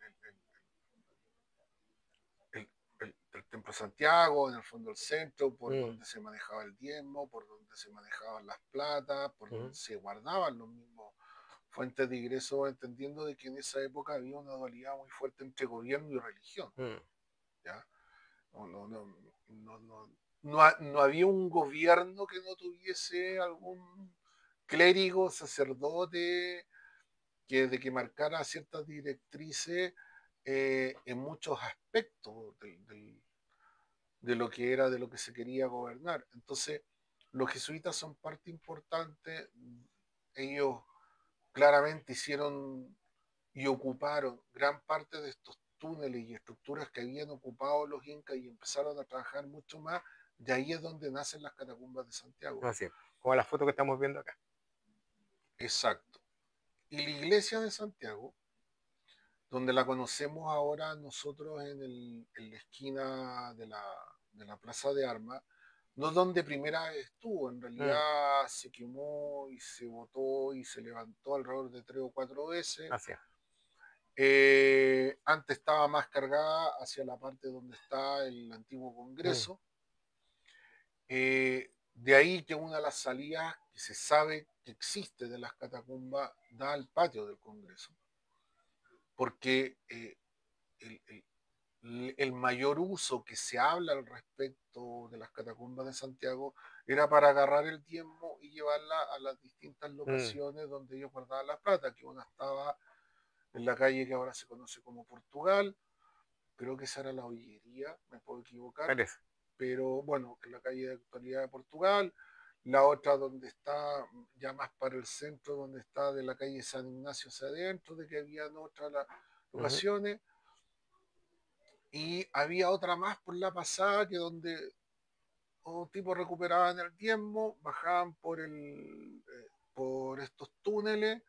Templo de Santiago, en el fondo el centro, por Mm. donde se manejaba el diezmo, por donde se manejaban las platas, por donde Ujú. se guardaban los mismos fuentes de ingreso, entendiendo de que en esa época había una dualidad muy fuerte entre gobierno y religión. Mm. ¿Ya? No, no, no, no, no, no había un gobierno que no tuviese algún clérigo, sacerdote, que marcara ciertas directrices en muchos aspectos de lo que era, de lo que se quería gobernar. Entonces, los jesuitas son parte importante. Ellos claramente hicieron y ocuparon gran parte de estos túneles y estructuras que habían ocupado los incas, y empezaron a trabajar mucho más. De ahí es donde nacen las catacumbas de Santiago. Así es. Como la foto que estamos viendo acá. Exacto. Y la iglesia de Santiago, donde la conocemos ahora nosotros en la esquina de la Plaza de Armas, no es donde primera vez estuvo, en Mm. realidad se quemó y se botó y se levantó alrededor de 3 o 4 veces. Así es. Antes estaba más cargada hacia la parte donde está el antiguo Mm. Congreso. Eh, De ahí que una de las salidas que se sabe que existe de las catacumbas da al patio del Congreso, porque el mayor uso que se habla al respecto de las catacumbas de Santiago era para agarrar el diezmo y llevarla a las distintas locaciones donde ellos guardaban la plata, que una estaba en la calle que ahora se conoce como Portugal, creo que esa era la hoyería, me puedo equivocar, Parece. pero bueno, que es la calle de actualidad de Portugal, la otra donde está ya más para el centro, donde está de la calle San Ignacio hacia adentro, de que habían otras locaciones, y había otra más por la pasada que donde un tipo recuperaban el diezmo, bajaban por estos túneles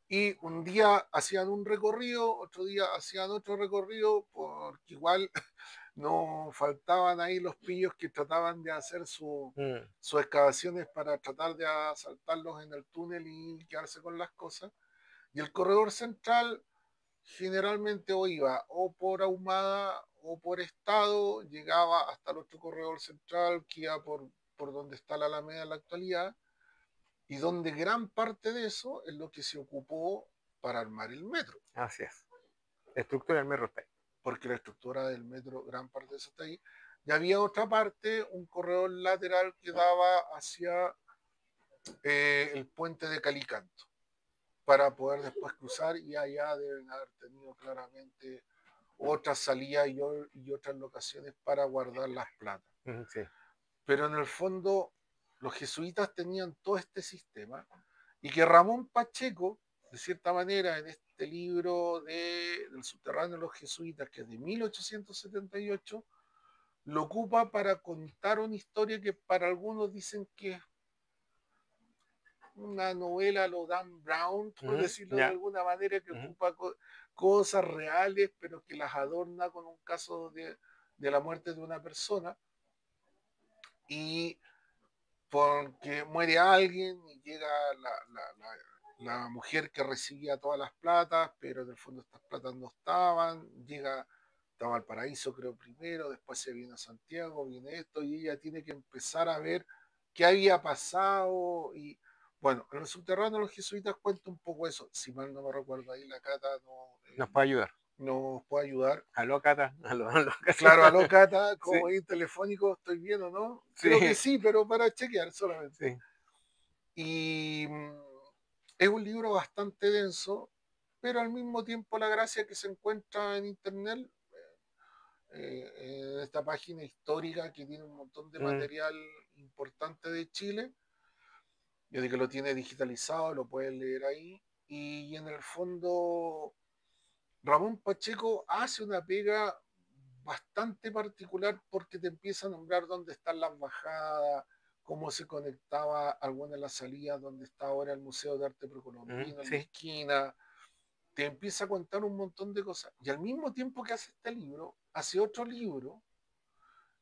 y un día hacían un recorrido, otro día hacían otro recorrido, porque igual no faltaban ahí los pillos que trataban de hacer sus excavaciones para tratar de asaltarlos en el túnel y quedarse con las cosas. Y el corredor central generalmente o iba o por Ahumada o por Estado, llegaba hasta el otro corredor central que iba por donde está la Alameda en la actualidad, y donde gran parte de eso es lo que se ocupó para armar el metro. Así es. La estructura del metro está ahí. Porque la estructura del metro, gran parte de eso está ahí. Y había otra parte, un corredor lateral que daba hacia el puente de Calicanto, para poder después cruzar, y allá deben haber tenido claramente otras salidas y otras locaciones para guardar las platas. Sí. Pero en el fondo los jesuitas tenían todo este sistema, y que Ramón Pacheco, de cierta manera, en este libro del subterráneo de los jesuitas, que es de 1878, lo ocupa para contar una historia que para algunos dicen que es una novela lo Dan Brown, por decirlo de Ya. alguna manera, que ocupa cosas reales, pero que las adorna con un caso de la muerte de una persona, y porque muere alguien y llega la mujer que recibía todas las platas, pero en el fondo estas platas no estaban, estaba al paraíso creo primero, después se viene a Santiago, viene esto, y ella tiene que empezar a ver qué había pasado. Y bueno, en el subterráneo los jesuitas cuentan un poco eso, si mal no me recuerdo, ahí la Cata Nos puede ayudar. nos puede ayudar. Aló, Cata. Aló, Claro, aló Cata, sí. como ahí telefónico estoy viendo, ¿no? Sí. Creo que sí, pero para chequear solamente. Sí. Y es un libro bastante denso, pero al mismo tiempo la gracia que se encuentra en internet, en esta página histórica que tiene un montón de material importante de Chile, yo digo que lo tiene digitalizado, lo puedes leer ahí, y en el fondo Ramón Pacheco hace una pega bastante particular, porque te empieza a nombrar dónde están las bajadas, cómo se conectaba alguna de las salidas, donde está ahora el Museo de Arte Precolombino, en la Sí. esquina. Te empieza a contar un montón de cosas. Y al mismo tiempo que hace este libro, hace otro libro,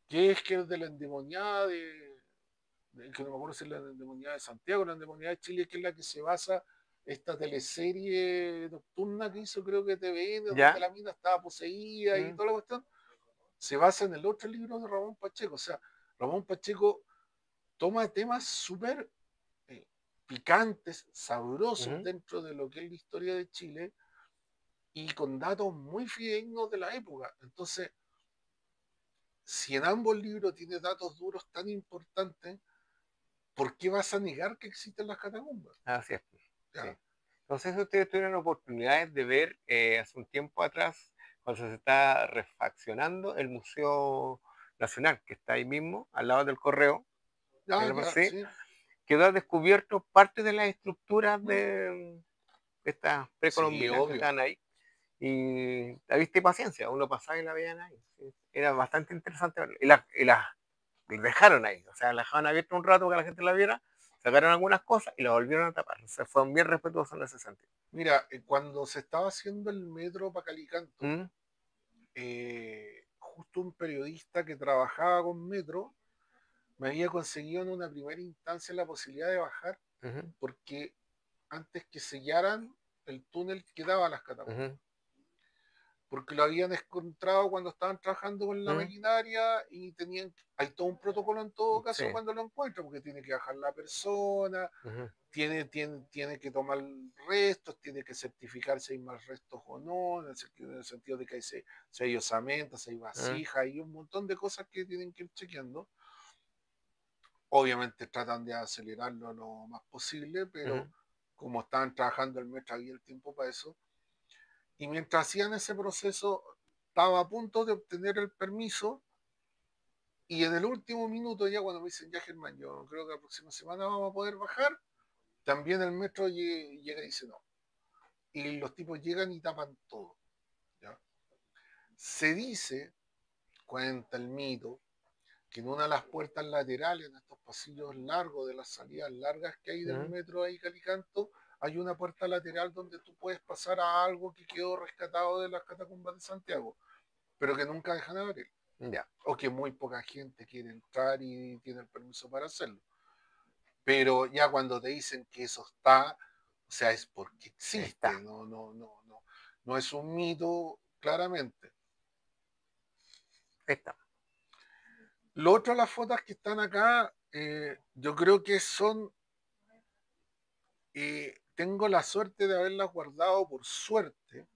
que es de la endemoniada que no me acuerdo si es la endemoniada de Santiago, la endemoniada de Chile, que es la que se basa esta teleserie nocturna que hizo creo que TVN, donde Ya. la mina estaba poseída y toda la cuestión, se basa en el otro libro de Ramón Pacheco. O sea, Ramón Pacheco toma temas súper picantes, sabrosos dentro de lo que es la historia de Chile, y con datos muy fidedignos de la época. Entonces, si en ambos libros tiene datos duros tan importantes, ¿por qué vas a negar que existen las catacumbas? Así es. Sí. Ya. Entonces ustedes tuvieron oportunidades de ver hace un tiempo atrás, cuando se está refaccionando el Museo Nacional, que está ahí mismo, al lado del Correo, Ya, ya, sí, sí. quedó descubierto parte de las estructuras de estas Sí, precolombinas que obvio. estaban ahí. Y la viste paciencia, uno pasaba y la veían ahí. Sí. Era bastante interesante verlo. Y dejaron ahí, o sea, la dejaron abierta un rato para que la gente la viera, sacaron algunas cosas y la volvieron a tapar. O sea, fueron bien respetuosos en ese sentido. Mira, cuando se estaba haciendo el metro para Calicanto, ¿Mm? justo un periodista que trabajaba con metro me había conseguido en una primera instancia la posibilidad de bajar, Uh -huh. porque antes que sellaran el túnel que daba a las catacumbas. Uh -huh. porque lo habían encontrado cuando estaban trabajando con la ¿Mm? maquinaria y hay todo un protocolo en todo Sí. caso cuando lo encuentran, porque tiene que bajar la persona, Ujú. tiene que tomar restos, tiene que certificar si hay más restos o no, en el sentido de que si hay osamentas, si hay ¿Mm? vasijas, hay un montón de cosas que tienen que ir chequeando. Obviamente tratan de acelerarlo lo más posible, pero Ujú. como estaban trabajando el metro había el tiempo para eso. Y mientras hacían ese proceso, estaba a punto de obtener el permiso. Y en el último minuto, ya cuando me dicen, ya Germán, yo creo que la próxima semana vamos a poder bajar, también el metro llega y dice no. Y los tipos llegan y tapan todo. ¿Ya? Se dice, cuenta el mito, que en una de las puertas laterales, en estos pasillos largos de las salidas largas que hay del Ujú. metro ahí Calicanto, hay una puerta lateral donde tú puedes pasar a algo que quedó rescatado de las catacumbas de Santiago, pero que nunca dejan de abrir, Ya, o que muy poca gente quiere entrar y tiene el permiso para hacerlo. Pero ya cuando te dicen que eso está, o sea, es porque existe, está. no es un mito, claramente. Está. Lo otro, las fotos que están acá, yo creo que son, tengo la suerte de haberlas guardado por suerte,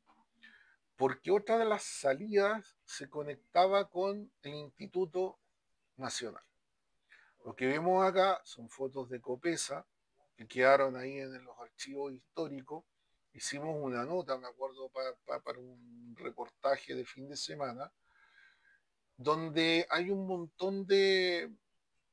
porque otra de las salidas se conectaba con el Instituto Nacional. Lo que vemos acá son fotos de Copesa que quedaron ahí en los archivos históricos. Hicimos una nota, me acuerdo, para un reportaje de fin de semana, donde hay un montón de...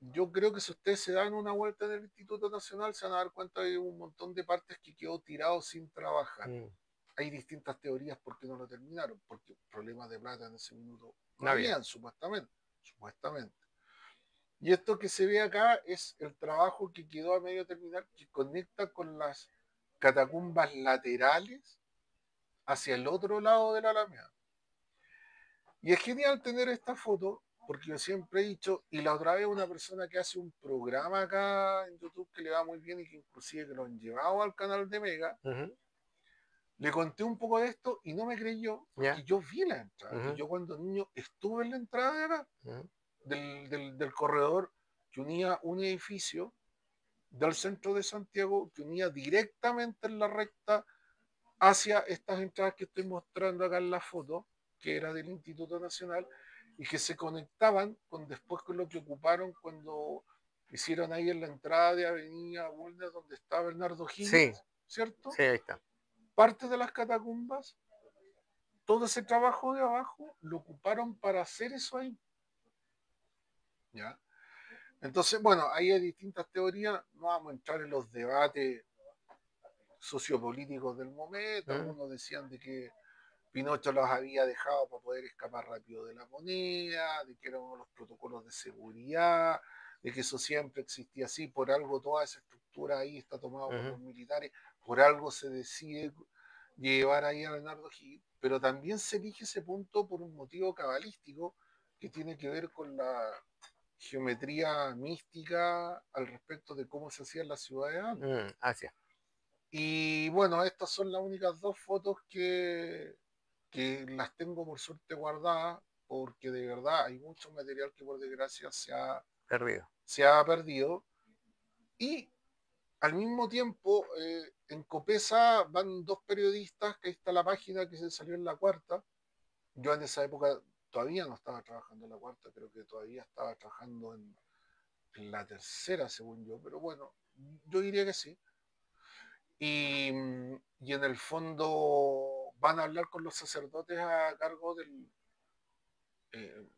Yo creo que si ustedes se dan una vuelta en el Instituto Nacional, se van a dar cuenta de un montón de partes que quedó tirado sin trabajar. Mm. Hay distintas teorías por qué no lo terminaron, porque problemas de plata en ese minuto no No había. habían, supuestamente. Y esto que se ve acá es el trabajo que quedó a medio terminar, que conecta con las catacumbas laterales hacia el otro lado de la Alameda. Y es genial tener esta foto, porque yo siempre he dicho, y la otra vez una persona que hace un programa acá en YouTube que le va muy bien y que inclusive que lo han llevado al canal de Mega, Ujú. le conté un poco de esto y no me creyó, porque Ya. yo vi la entrada, y Ujú. yo cuando niño estuve en la entrada de acá, Ujú. del corredor que unía un edificio del centro de Santiago que unía directamente en la recta hacia estas entradas que estoy mostrando acá en la foto, que era del Instituto Nacional, y que se conectaban con después con lo que ocuparon cuando hicieron ahí en la entrada de Avenida Bulnes, donde está Bernardo Sí, Higgins, ¿cierto? sí, ahí está. Parte de las catacumbas, todo ese trabajo de abajo lo ocuparon para hacer eso ahí, ¿ya? Entonces, bueno, ahí hay distintas teorías, no vamos a entrar en los debates sociopolíticos del momento. Mm. Algunos decían de que Pinocho los había dejado para poder escapar rápido de la moneda, de que eran los protocolos de seguridad, de que eso siempre existía así, por algo toda esa estructura ahí está tomada por los Ujú. militares, por algo se decide llevar ahí a Leonardo Gil, pero también se elige ese punto por un motivo cabalístico que tiene que ver con la geometría mística al respecto de cómo se hacían las ciudades antes. Mm. Asia. Y bueno, estas son las únicas dos fotos que las tengo por suerte guardadas, porque de verdad hay mucho material que por desgracia Perdido. se ha perdido. Y al mismo tiempo, en Copesa van dos periodistas, que ahí está la página que se salió en la cuarta. Yo en esa época todavía no estaba trabajando en la cuarta, creo que todavía estaba trabajando en la tercera, según yo, pero bueno, yo diría que sí. Y en el fondo van a hablar con los sacerdotes a cargo eh,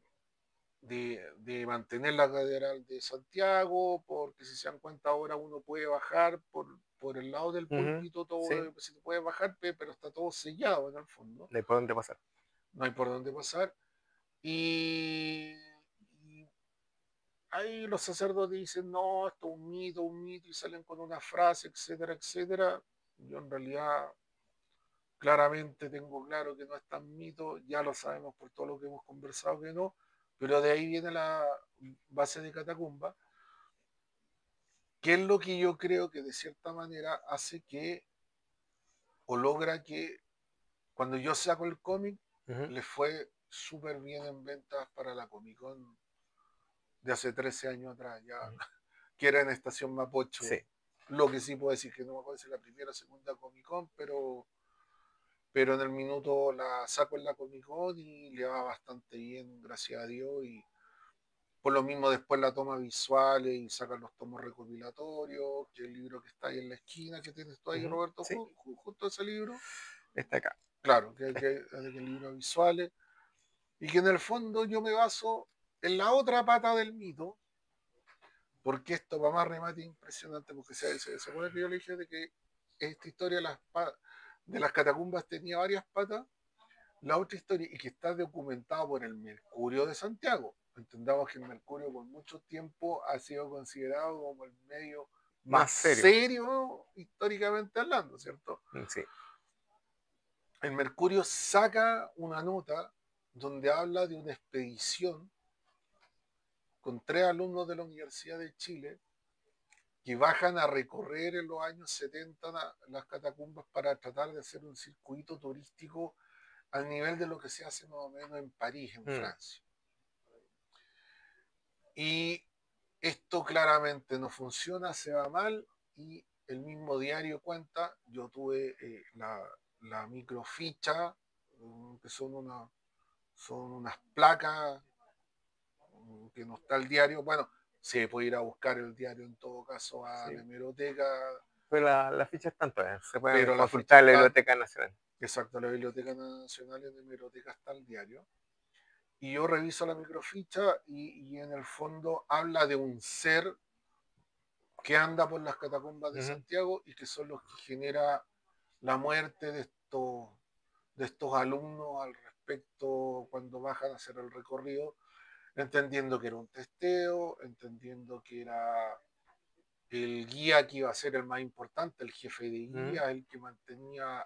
de mantener la catedral de Santiago, porque si se dan cuenta ahora uno puede bajar por el lado del Ujú. púlpito, todo, Sí, se puede bajar, pero está todo sellado en el fondo, no hay por dónde pasar. no hay por dónde pasar. Y ahí los sacerdotes dicen, no, esto es un mito, y salen con una frase, etcétera, etcétera. Yo en realidad claramente tengo claro que no es tan mito, ya lo sabemos por todo lo que hemos conversado que no, pero de ahí viene la base de Catacumba, que es lo que yo creo que de cierta manera hace que, o logra que, cuando yo saco el cómic, le fue súper bien en ventas para la Comic Con de hace 13 años atrás, ya, que era en Estación Mapocho. Sí. Lo que sí puedo decir que no me acuerdo si es la primera o segunda Comic Con, pero en el minuto la saco en la Comic Con y le va bastante bien, gracias a Dios. Y por lo mismo después la toma visuales y sacan los tomos recopilatorios, que el libro que está ahí en la esquina, que tienes tú ahí, Roberto, Sí, justo ese libro. está acá. Claro, que el libro visuales. Y que en el fondo yo me baso en la otra pata del mito, porque esto para más remate impresionante, porque se supone que yo le dije de que esta historia de las catacumbas tenía varias patas. La otra historia, y que está documentado por el Mercurio de Santiago. Entendamos que el Mercurio por mucho tiempo ha sido considerado como el medio más Más serio. serio históricamente hablando, ¿cierto? Sí. El Mercurio saca una nota donde habla de una expedición con 3 alumnos de la Universidad de Chile que bajan a recorrer en los años 70 las catacumbas para tratar de hacer un circuito turístico al nivel de lo que se hace más o menos en París, en Francia. Y esto claramente no funciona, se va mal y el mismo diario cuenta, yo tuve la microficha, que son unas placas que no está el diario. Bueno, se puede ir a buscar el diario en todo caso a la hemeroteca. Pero las fichas están todas, se pueden Pero las consultar fichas en la están, Biblioteca Nacional. exacto, la Biblioteca Nacional, en la hemeroteca está el diario. Y yo reviso la microficha y en el fondo habla de un ser que anda por las catacumbas de Santiago y que son los que genera la muerte de estos alumnos al respecto cuando bajan a hacer el recorrido, entendiendo que era un testeo, entendiendo que era el guía que iba a ser el más importante, el jefe de guía, el que mantenía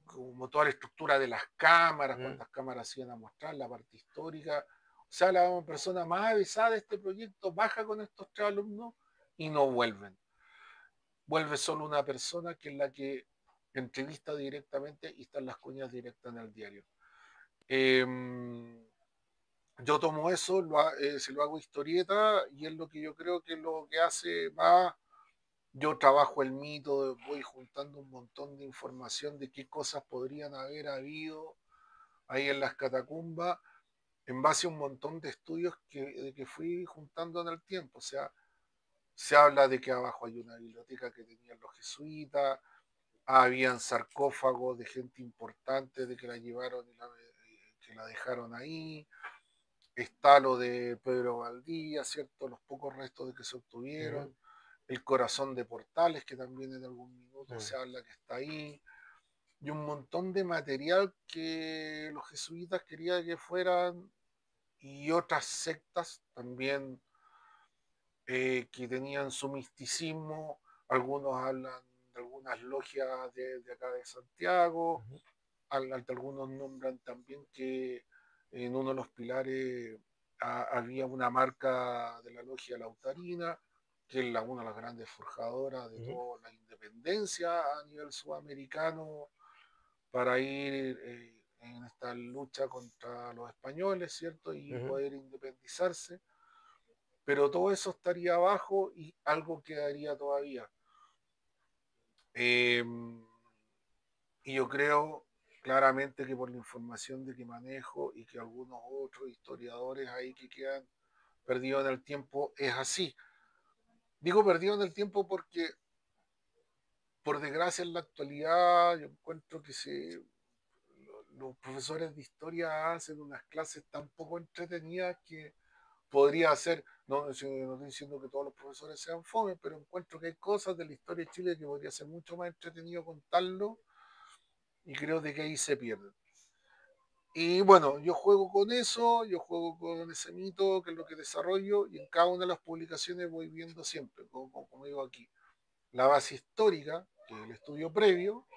como toda la estructura de las cámaras, cuántas cámaras iban a mostrar, la parte histórica. O sea, la persona más avisada de este proyecto baja con estos 3 alumnos y no vuelven. Vuelve solo una persona que es la que entrevista directamente y están las cuñas directas en el diario. Yo tomo eso, se lo hago historieta y es lo que yo creo que es lo que hace más. Yo trabajo el mito, voy juntando un montón de información de qué cosas podrían haber habido ahí en las catacumbas en base a un montón de estudios que fui juntando en el tiempo. O sea, se habla de que abajo hay una biblioteca que tenían los jesuitas, habían sarcófagos de gente importante de que la llevaron que la dejaron ahí. Está lo de Pedro Valdía, ¿cierto? Los pocos restos de que se obtuvieron. El corazón de Portales, que también en algún minuto se habla que está ahí. Y un montón de material que los jesuitas querían que fueran, y otras sectas también que tenían su misticismo. Algunos hablan de algunas logias de acá de Santiago, algunos nombran también que en uno de los pilares había una marca de la logia Lautarina, que es una de las grandes forjadoras de toda la independencia a nivel sudamericano para ir en esta lucha contra los españoles, ¿cierto? Y poder independizarse. Pero todo eso estaría abajo y algo quedaría todavía. Y yo creo claramente que por la información de que manejo y que algunos otros historiadores ahí que quedan perdidos en el tiempo, es así. Digo perdido en el tiempo porque, por desgracia, en la actualidad yo encuentro que los profesores de historia hacen unas clases tan poco entretenidas que podría ser, no estoy diciendo que todos los profesores sean fome, pero encuentro que hay cosas de la historia de Chile que podría ser mucho más entretenido contarlo y creo de que ahí se pierden. Y bueno, yo juego con eso, yo juego con ese mito, que es lo que desarrollo, y en cada una de las publicaciones voy viendo siempre, como digo aquí, la base histórica, que es el estudio previo,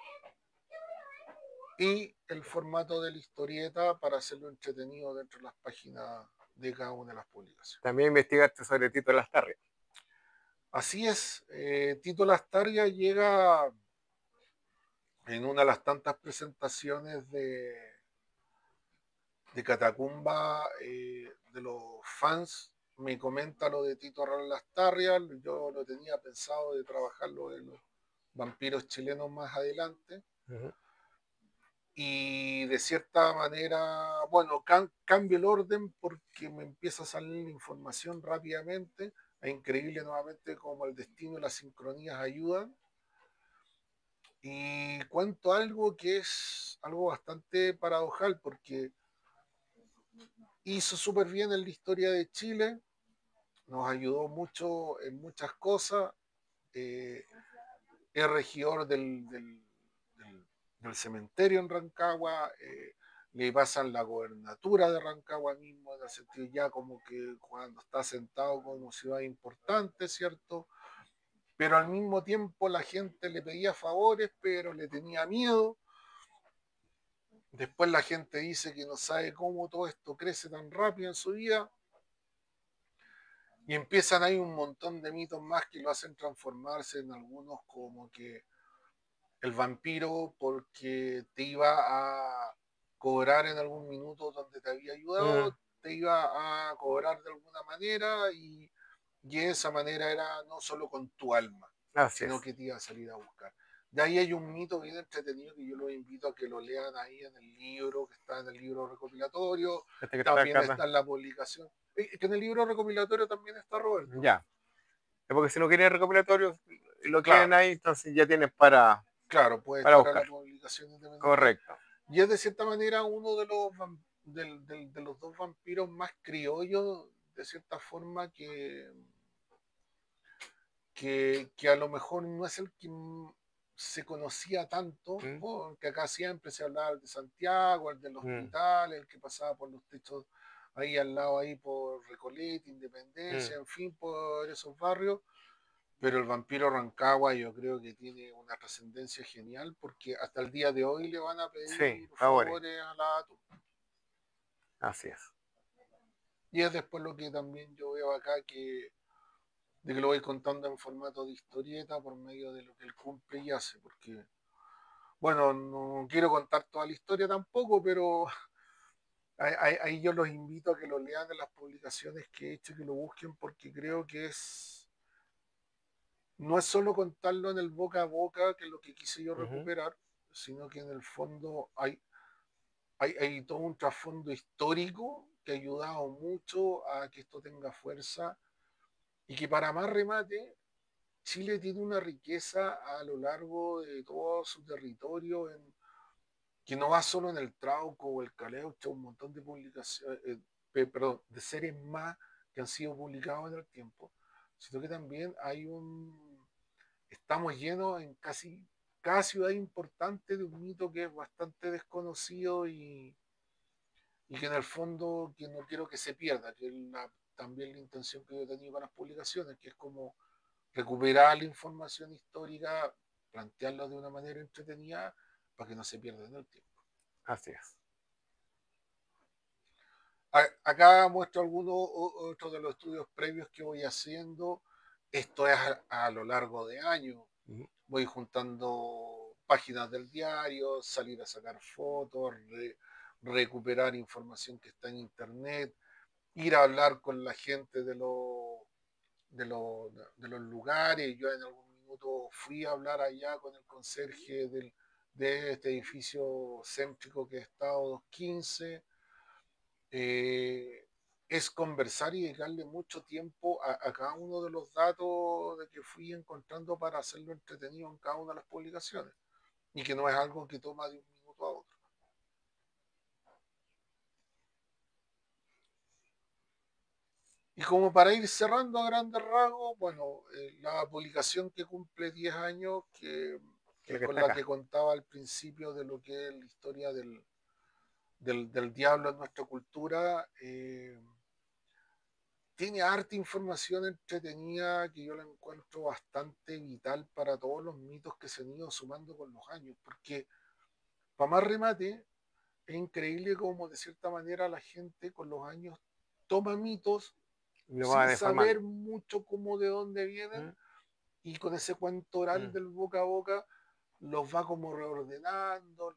y el formato de la historieta para hacerlo entretenido dentro de las páginas de cada una de las publicaciones. También investigaste sobre Tito Lastarria. Así es, Tito Lastarria llega en una de las tantas presentaciones de Catacumba, de los fans, me comenta lo de Tito Lastarria. Yo lo tenía pensado de trabajarlo en los vampiros chilenos más adelante. Ujú. Y de cierta manera, bueno, cambio el orden porque me empieza a salir la información rápidamente. Es increíble nuevamente cómo el destino y las sincronías ayudan. Y cuento algo que es algo bastante paradojal porque hizo súper bien en la historia de Chile, nos ayudó mucho en muchas cosas. eh, es regidor del cementerio en Rancagua, le pasan la gobernatura de Rancagua mismo, en el sentido ya como que cuando está sentado como ciudad importante, ¿cierto? Pero al mismo tiempo la gente le pedía favores, pero le tenía miedo. Después la gente dice que no sabe cómo todo esto crece tan rápido en su vida. Y empiezan ahí un montón de mitos más que lo hacen transformarse en algunos como que el vampiro porque te iba a cobrar en algún minuto donde te había Mm, ayudado, te iba a cobrar de alguna manera y esa manera era no solo con tu alma, así sino es. que te iba a salir a buscar. De ahí hay un mito bien entretenido que yo los invito a que lo lean ahí en el libro, que está en el libro recopilatorio, Este que está también acá. está en la publicación. Que en el libro recopilatorio también está Roberto. Ya. Es porque si no quieren recopilatorios, lo quieren Claro, ahí, entonces ya tienes claro, puede para estar a buscar. la publicación independiente. Correcto. Y es de cierta manera uno de de los dos vampiros más criollos, de cierta forma, que a lo mejor no es el que se conocía tanto, Mm, porque acá siempre se hablaba de Santiago, el del mm, hospital, el que pasaba por los techos ahí al lado, ahí por Recoleta, mm. Independencia, en fin, por esos barrios. Pero el vampiro Rancagua yo creo que tiene una trascendencia genial porque hasta el día de hoy le van a Sí, pedir favores. favores a la ATU. Así es. Y es después lo que también yo veo acá de que lo voy contando en formato de historieta por medio de lo que él cumple y hace. Porque, bueno, no quiero contar toda la historia tampoco, pero ahí yo los invito a que lo lean en las publicaciones que he hecho, que lo busquen porque creo que no es solo contarlo en el boca a boca, que es lo que quise yo Ujú. recuperar, sino que en el fondo hay todo un trasfondo histórico que ha ayudado mucho a que esto tenga fuerza y que para más remate, Chile tiene una riqueza a lo largo de todo su territorio que no va solo en el Trauco o el Caleuche, un montón de publicaciones, perdón, de series más que han sido publicados en el tiempo, sino que también estamos llenos en casi cada ciudad importante de un mito que es bastante desconocido y que en el fondo que no quiero que se pierda, que es también la intención que yo he tenido con las publicaciones, que es como recuperar la información histórica, plantearla de una manera entretenida para que no se pierda en el tiempo. Así es. Acá muestro algunos otros de los estudios previos que voy haciendo. Esto es a lo largo de años. Ujú. Voy juntando páginas del diario, salir a sacar fotos, recuperar información que está en internet, ir a hablar con la gente de, lo- de los lugares. Yo en algún minuto fui a hablar allá con el conserje de este edificio céntrico que es Estado 215. Eh, es conversar y dedicarle mucho tiempo a cada uno de los datos de que fui encontrando para hacerlo entretenido en cada una de las publicaciones y que no es algo que toma de un minuto a otro. Y como para ir cerrando a grandes rasgos, bueno, la publicación que cumple 10 años, que Lo es que con está la que acá. contaba al principio de lo que es la historia del diablo en nuestra cultura, tiene harta información entretenida que yo la encuentro bastante vital para todos los mitos que se han ido sumando con los años, porque para más remate, es increíble cómo de cierta manera la gente con los años toma mitos Lo va sin saber deformando. mucho cómo de dónde vienen ¿Mm? y con ese cuento oral Mm. del boca a boca los va como reordenando,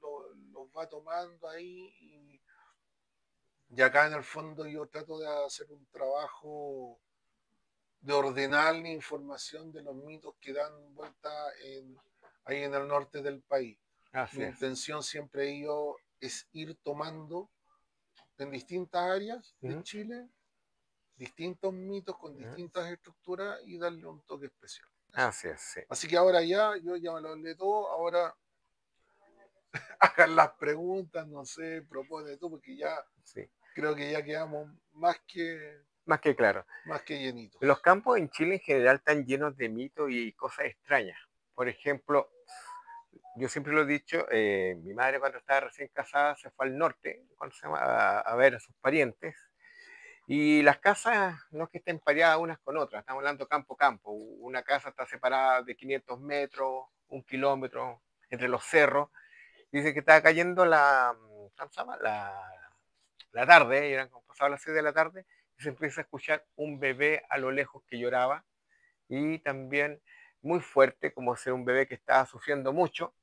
los va tomando ahí y acá en el fondo yo trato de hacer un trabajo de ordenar la información de los mitos que dan vuelta ahí en el norte del país. Así Mi es. intención siempre yo es ir tomando en distintas áreas de Ujú, Chile distintos mitos con ujú. distintas estructuras y darle un toque especial. Eso. Así es, sí. Así que ahora ya, yo ya me lo hablé todo, ahora hagan las preguntas, no sé, propone tú, porque ya Sí. creo que ya quedamos Más que claro. más que Los llenitos. campos en Chile en general están llenos de mitos y cosas extrañas. Por ejemplo, yo siempre lo he dicho, mi madre cuando estaba recién casada se fue al norte cuando se llama, a ver a sus parientes. Y las casas no es que estén pareadas unas con otras, estamos hablando campo a campo. Una casa está separada de 500 metros, 1 kilómetro entre los cerros. Dice que estaba cayendo ¿cómo se llama? La tarde, y eran como pasado las 6 de la tarde, y se empieza a escuchar un bebé a lo lejos que lloraba y también muy fuerte, como ser un bebé que estaba sufriendo mucho,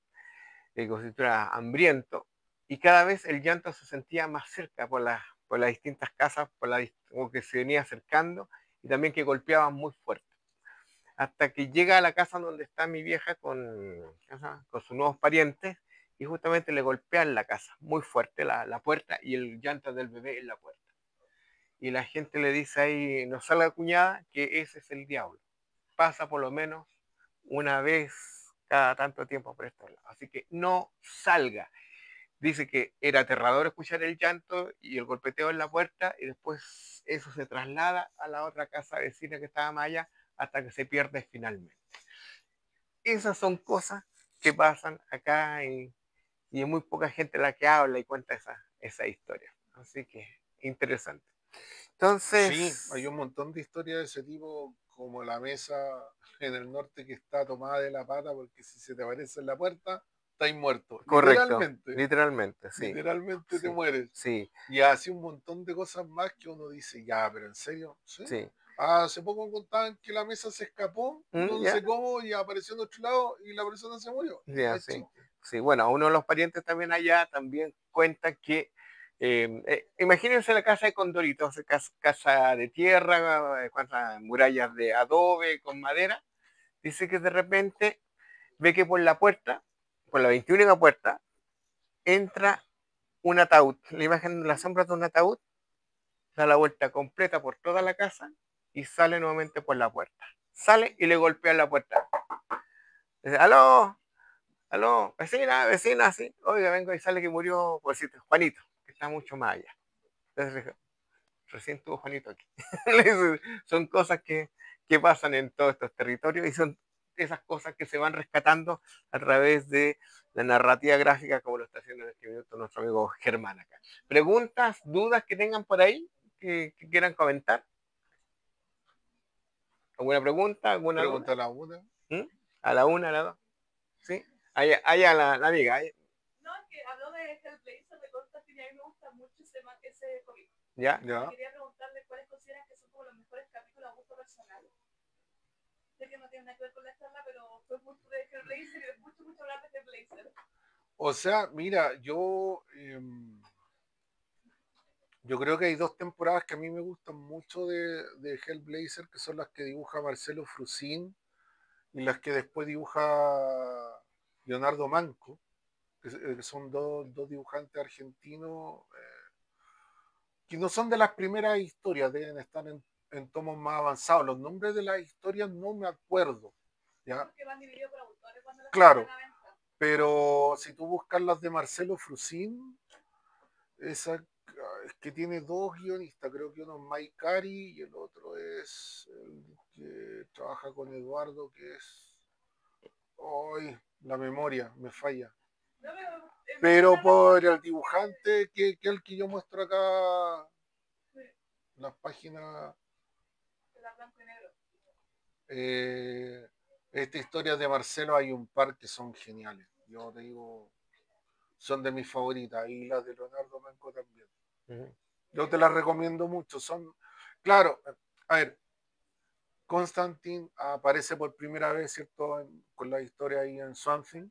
como si estuviera hambriento, y cada vez el llanto se sentía más cerca por las distintas casas, como que se venía acercando, y también que golpeaban muy fuerte. Hasta que llega a la casa donde está mi vieja con sus nuevos parientes, y justamente le golpean la casa muy fuerte, la puerta, y el llanto del bebé en la puerta. Y la gente le dice ahí, no salga cuñada, que ese es el diablo. Pasa por lo menos una vez cada tanto tiempo por estos lados. Así que no salga. Dice que era aterrador escuchar el llanto y el golpeteo en la puerta y después eso se traslada a la otra casa vecina que estaba más allá hasta que se pierde finalmente. Esas son cosas que pasan acá y hay muy poca gente la que habla y cuenta esa historia. Así que interesante. Sí, hay Entonces, un montón de historias de ese tipo, como la mesa en el norte que está tomada de la pata porque si se te aparece en la puerta, estáis muerto. correcto, Literalmente, literalmente, sí, literalmente te sí, mueres. sí, Y así un montón de cosas más que uno dice, ya, pero en serio, ¿sí? sí. Hace poco contaban que la mesa se escapó, no ¿Ya? sé cómo, y apareció en otro lado y la persona se murió. Y no Ya, es sí. chiste. Sí, bueno, uno de los parientes también allá también cuenta que, imagínense la casa de Condorito, casa de tierra, cuántas murallas de adobe con madera. Dice que de repente ve que por la puerta, por la 21 puerta, entra un ataúd. La imagen, la sombra de un ataúd, da la vuelta completa por toda la casa y sale nuevamente por la puerta. Sale y le golpea la puerta. Dice, aló, aló, vecina, vecina, sí. Oiga, vengo y sale que murió, por decirte, Juanito, que está mucho más allá. Entonces, recién tuvo Juanito aquí. Son cosas que pasan en todos estos territorios y son esas cosas que se van rescatando a través de la narrativa gráfica, como lo está haciendo en este minuto nuestro amigo Germán acá. ¿Preguntas, dudas que tengan por ahí que quieran comentar? ¿Alguna pregunta, alguna duda? Pregúntale a una. ¿Mm? ¿A la una, a la dos? ¿Sí? Allá la amiga. Allá. No, es que habló de Hellblazer, de Constantine, y a mí me gusta mucho ese cómic. ¿Ya? Y Ya. quería preguntarle cuáles consideran que son como los mejores capítulos a gusto personal. Sé que no tiene nada que ver con la charla, pero fue mucho de Hellblazer y de mucho, mucho hablar de Hellblazer. O sea, mira, yo creo que hay dos temporadas que a mí me gustan mucho de Hellblazer, que son las que dibuja Marcelo Frusin y las que después dibuja Leonardo Manco, que son dos dibujantes argentinos que no son de las primeras historias, deben estar en tomos más avanzados. Los nombres de las historias no me acuerdo, ¿ya? Porque van divididos por autores cuando las sacan Claro, a venta. pero si tú buscas las de Marcelo Frusin, esa es que tiene dos guionistas, creo que uno es Mike Cari y el otro es el que trabaja con Eduardo, que es... Hoy la memoria me falla. No, pero me Pero gusta por el porque dibujante que el que yo muestro acá, sí, las páginas, la blanco y negro. eh, estas historias de Marcelo hay un par que son geniales. Yo te digo, son de mis favoritas y las de Leonardo Manco también. Uh-huh. Yo te las recomiendo mucho. Son, claro, a ver, Constantine aparece por primera vez, ¿cierto? Con la historia ahí en Swamp Thing.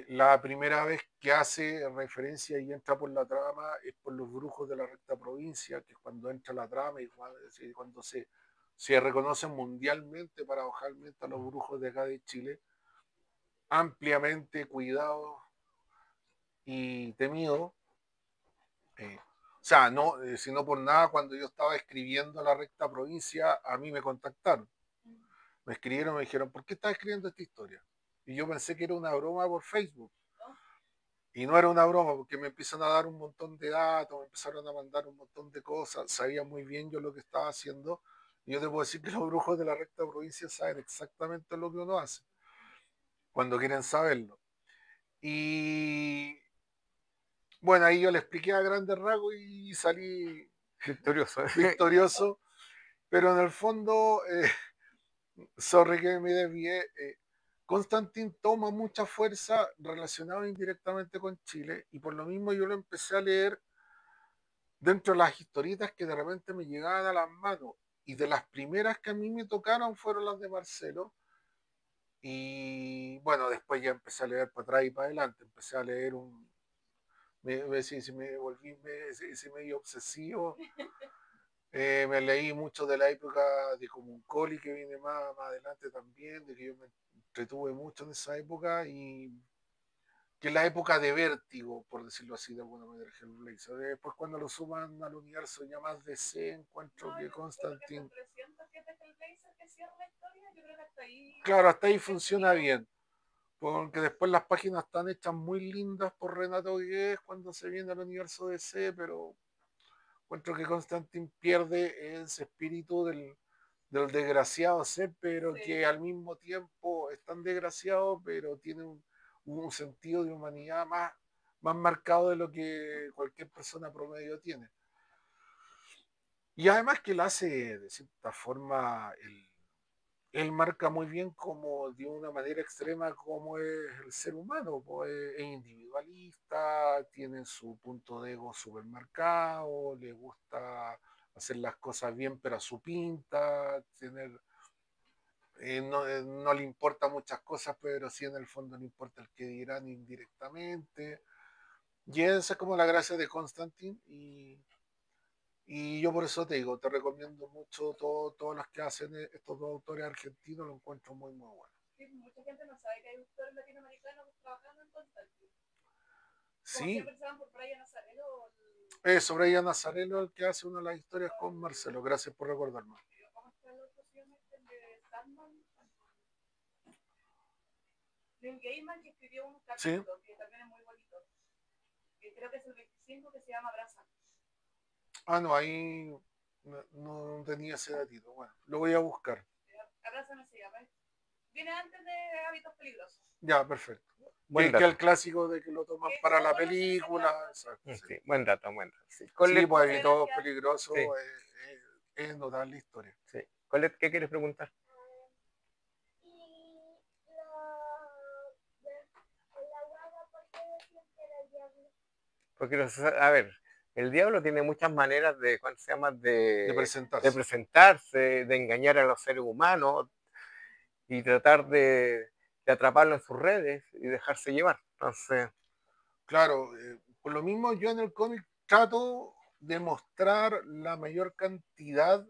La primera vez que hace referencia y entra por la trama es por los brujos de la recta provincia, que es cuando entra la trama y cuando se reconocen mundialmente, paradojalmente, a los brujos de acá de Chile, ampliamente cuidados y temidos. O sea, no, si no por nada, cuando yo estaba escribiendo la recta provincia, a mí me contactaron. Me escribieron, me dijeron, ¿por qué estás escribiendo esta historia? Y yo pensé que era una broma por Facebook. Y no era una broma, porque me empiezan a dar un montón de datos, me empezaron a mandar un montón de cosas, sabía muy bien yo lo que estaba haciendo. Y yo te puedo decir que los brujos de la recta provincia saben exactamente lo que uno hace, cuando quieren saberlo. Y bueno, ahí yo le expliqué a grandes rasgos y salí Victorioso. victorioso, pero en el fondo, sorry que me desvié, Constantin toma mucha fuerza relacionado indirectamente con Chile y por lo mismo yo lo empecé a leer dentro de las historietas que de repente me llegaban a las manos y de las primeras que a mí me tocaron fueron las de Marcelo y bueno, después ya empecé a leer para atrás y para adelante, empecé a leer me volví ese medio obsesivo. Me leí mucho de la época de Comuncoli que viene más adelante también, de que yo me entretuve mucho en esa época y que es la época de vértigo, por decirlo así de alguna manera, Hellblazer. Después cuando lo suman al universo ya más DC, encuentro No, que yo creo que Constantine, hasta 300 que es de Hellblazer que cierra la historia, yo creo que hasta ahí claro, hasta ahí es funciona seguido. bien, porque después las páginas están hechas muy lindas por Renato Guedes cuando se viene al universo DC, pero encuentro que Constantine pierde ese espíritu del desgraciado ser, pero Sí. que al mismo tiempo es tan desgraciado, pero tiene un sentido de humanidad más marcado de lo que cualquier persona promedio tiene. Y además que él hace, de cierta forma, él marca muy bien como de una manera extrema como es el ser humano, pues es individualista, tiene su punto de ego supermercado, le gusta hacer las cosas bien pero a su pinta, no le importa muchas cosas, pero sí en el fondo no importa el que dirán indirectamente. Y esa es como la gracia de Constantine y yo por eso te digo, te recomiendo mucho todos los que hacen estos dos autores argentinos, lo encuentro muy bueno. Sí, mucha gente no sabe que hay autores latinoamericanos trabajando en Constantine. Como Sí, siempre se van por Brian Nazareno o sobre ella Nazareno el que hace una de las historias con Marcelo, gracias por recordarme. ¿cómo está el otro? Se llama el de Sandman. Neil Gaiman, que escribió un Sí, capítulo que también es muy bonito. Que creo que es el 25, que se llama Brasa. no, ahí no tenía ese datito, bueno, lo voy a buscar. Abrázame se llama. Viene antes de Hábitos Peligrosos. Ya, perfecto. Buen Que dato. el clásico de que lo toman Que para todos la conocen ese película, clásico. exacto, sí. Sí, buen dato, buen dato. Sí. Sí, Colette, pues Muchas Evitó gracias. Peligroso sí, es notable historia. sí. Colette, ¿qué quieres preguntar? Porque, a ver, el diablo tiene muchas maneras de, ¿cuál se llama? De De presentarse. presentarse, de engañar a los seres humanos y tratar de atraparlo en sus redes y dejarse llevar. Entonces, Claro, por lo mismo yo en el cómic trato de mostrar la mayor cantidad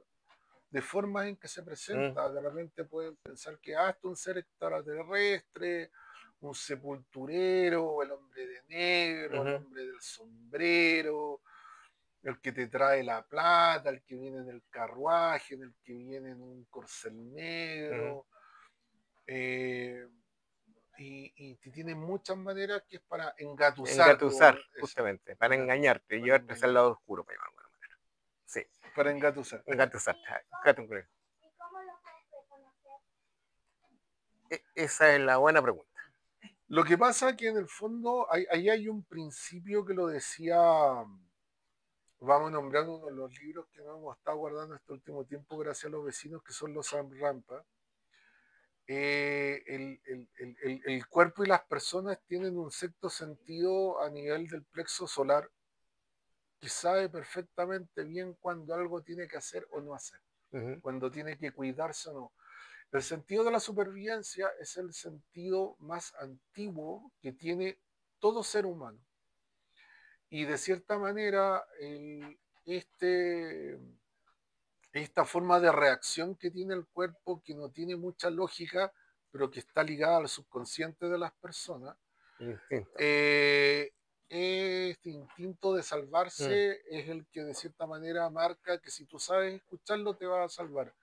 de formas en que se presenta. De repente pueden pensar que hasta un ser extraterrestre, un sepulturero, el hombre de negro, el hombre del sombrero, el que te trae la plata, el que viene en el carruaje, el que viene en un corcel negro. Eh, y tiene muchas maneras que es para engatusar, engatusar, eso, justamente, para engatusar, engañarte y para llevarte hacia el engañar, lado oscuro, para llamarlo de alguna manera. Sí, para engatusar. engatusar. Esa es la buena pregunta. Lo que pasa que en el fondo ahí hay un principio que lo decía, vamos a nombrar uno de los libros que nos hemos estado guardando este último tiempo gracias a los vecinos que son los Sam Rampa. El cuerpo y las personas tienen un sexto sentido a nivel del plexo solar que sabe perfectamente bien cuando algo tiene que hacer o no hacer, cuando tiene que cuidarse o no. El sentido de la supervivencia es el sentido más antiguo que tiene todo ser humano. Y de cierta manera, esta forma de reacción que tiene el cuerpo, que no tiene mucha lógica, pero que está ligada al subconsciente de las personas, Instinto. este instinto de salvarse es el que de cierta manera marca que si tú sabes escucharlo te va a salvar.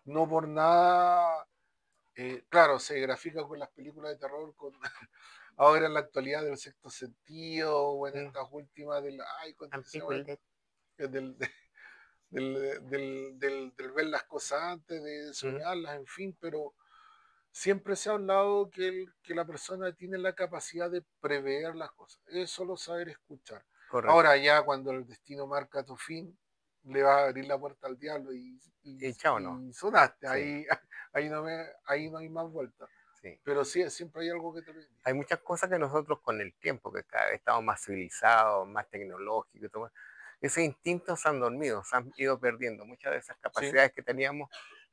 No por nada, claro, se grafica con las películas de terror, ahora en la actualidad del sexto sentido, o en estas últimas ¿cómo se llama? Del, del ver las cosas antes, de soñarlas, en fin, pero siempre se ha hablado que la persona tiene la capacidad de prever las cosas, es solo saber escuchar. Correcto. Ahora ya cuando el destino marca tu fin, le va a abrir la puerta al diablo y chao, ¿no? y sonaste, Sí. ahí no hay más vuelta. Sí. Pero sí, siempre hay algo que te bendiga. Hay muchas cosas que nosotros con el tiempo, que cada vez estamos más civilizados, más tecnológicos, y todo, esos instintos se han dormido, se han ido perdiendo. Muchas de esas capacidades que teníamos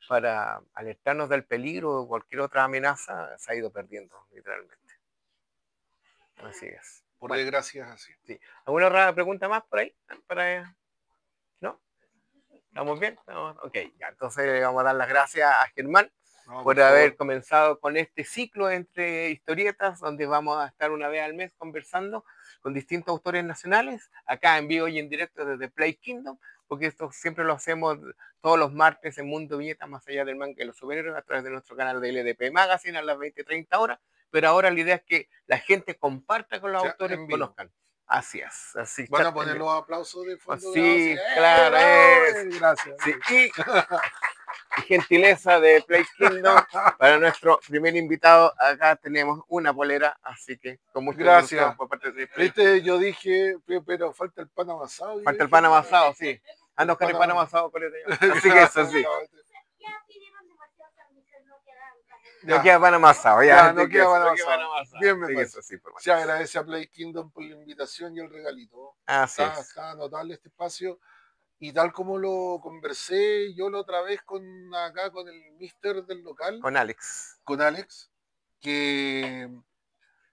para alertarnos del peligro o cualquier otra amenaza se ha ido perdiendo, literalmente. Así es. Por desgracia es así. Sí. ¿Alguna otra pregunta más por ahí? ¿No? ¿Estamos bien? Ok, ya. Entonces le vamos a dar las gracias a Germán por haber comenzado con este ciclo entre historietas, donde vamos a estar una vez al mes conversando con distintos autores nacionales, acá en vivo y en directo desde Play Kingdom, porque esto siempre lo hacemos todos los martes en Mundo Viñeta, más allá del manga y los superhéroes, a través de nuestro canal de LDP Magazine a las 20:30 horas, pero ahora la idea es que la gente comparta con los autores y conozcan. Así es. Así van a poner los aplausos de fondo. Sí, claro, gracias. Sí. Y gentileza de Play Kingdom para nuestro primer invitado. Acá tenemos una polera, así que con mucho gracias por parte de Play. Yo dije, pero falta el pan amasado. Falta el pan amasado, sí. Ando con el pan amasado, así que eso sí. No queda pan amasado, ya. No queda pan amasado. Bien, me parece. Se agradece a Play Kingdom por la invitación y el regalito. Está notable este espacio. Y tal como lo conversé yo la otra vez con el mister del local. Con Alex. Que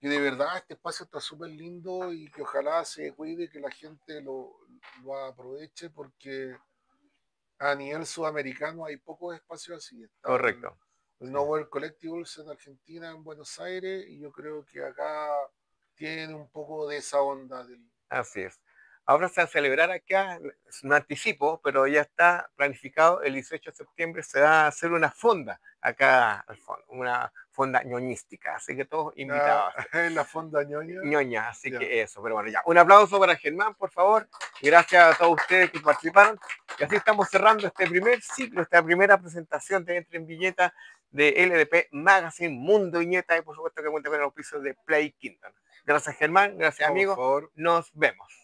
de verdad este espacio está súper lindo y que ojalá se cuide, que la gente lo aproveche, porque a nivel sudamericano hay pocos espacios así. Correcto. El Nowhere Collectibles en Argentina, en Buenos Aires, y yo creo que acá tiene un poco de esa onda. Así es. Ahora se va a celebrar acá, es un anticipo, pero ya está planificado, el 18 de septiembre se va a hacer una fonda acá al fondo, una fonda ñoñística, así que todos invitados. La fonda ñoña. Ñoña, así que eso, pero bueno, ya. Un aplauso para Germán, por favor, y gracias a todos ustedes que participaron, y así estamos cerrando este primer ciclo, esta primera presentación de Entre en Viñeta de LDP Magazine, Mundo Viñeta, y por supuesto que cuenta con el auspicio de Play Kingdom. Gracias Germán, gracias amigos, nos vemos.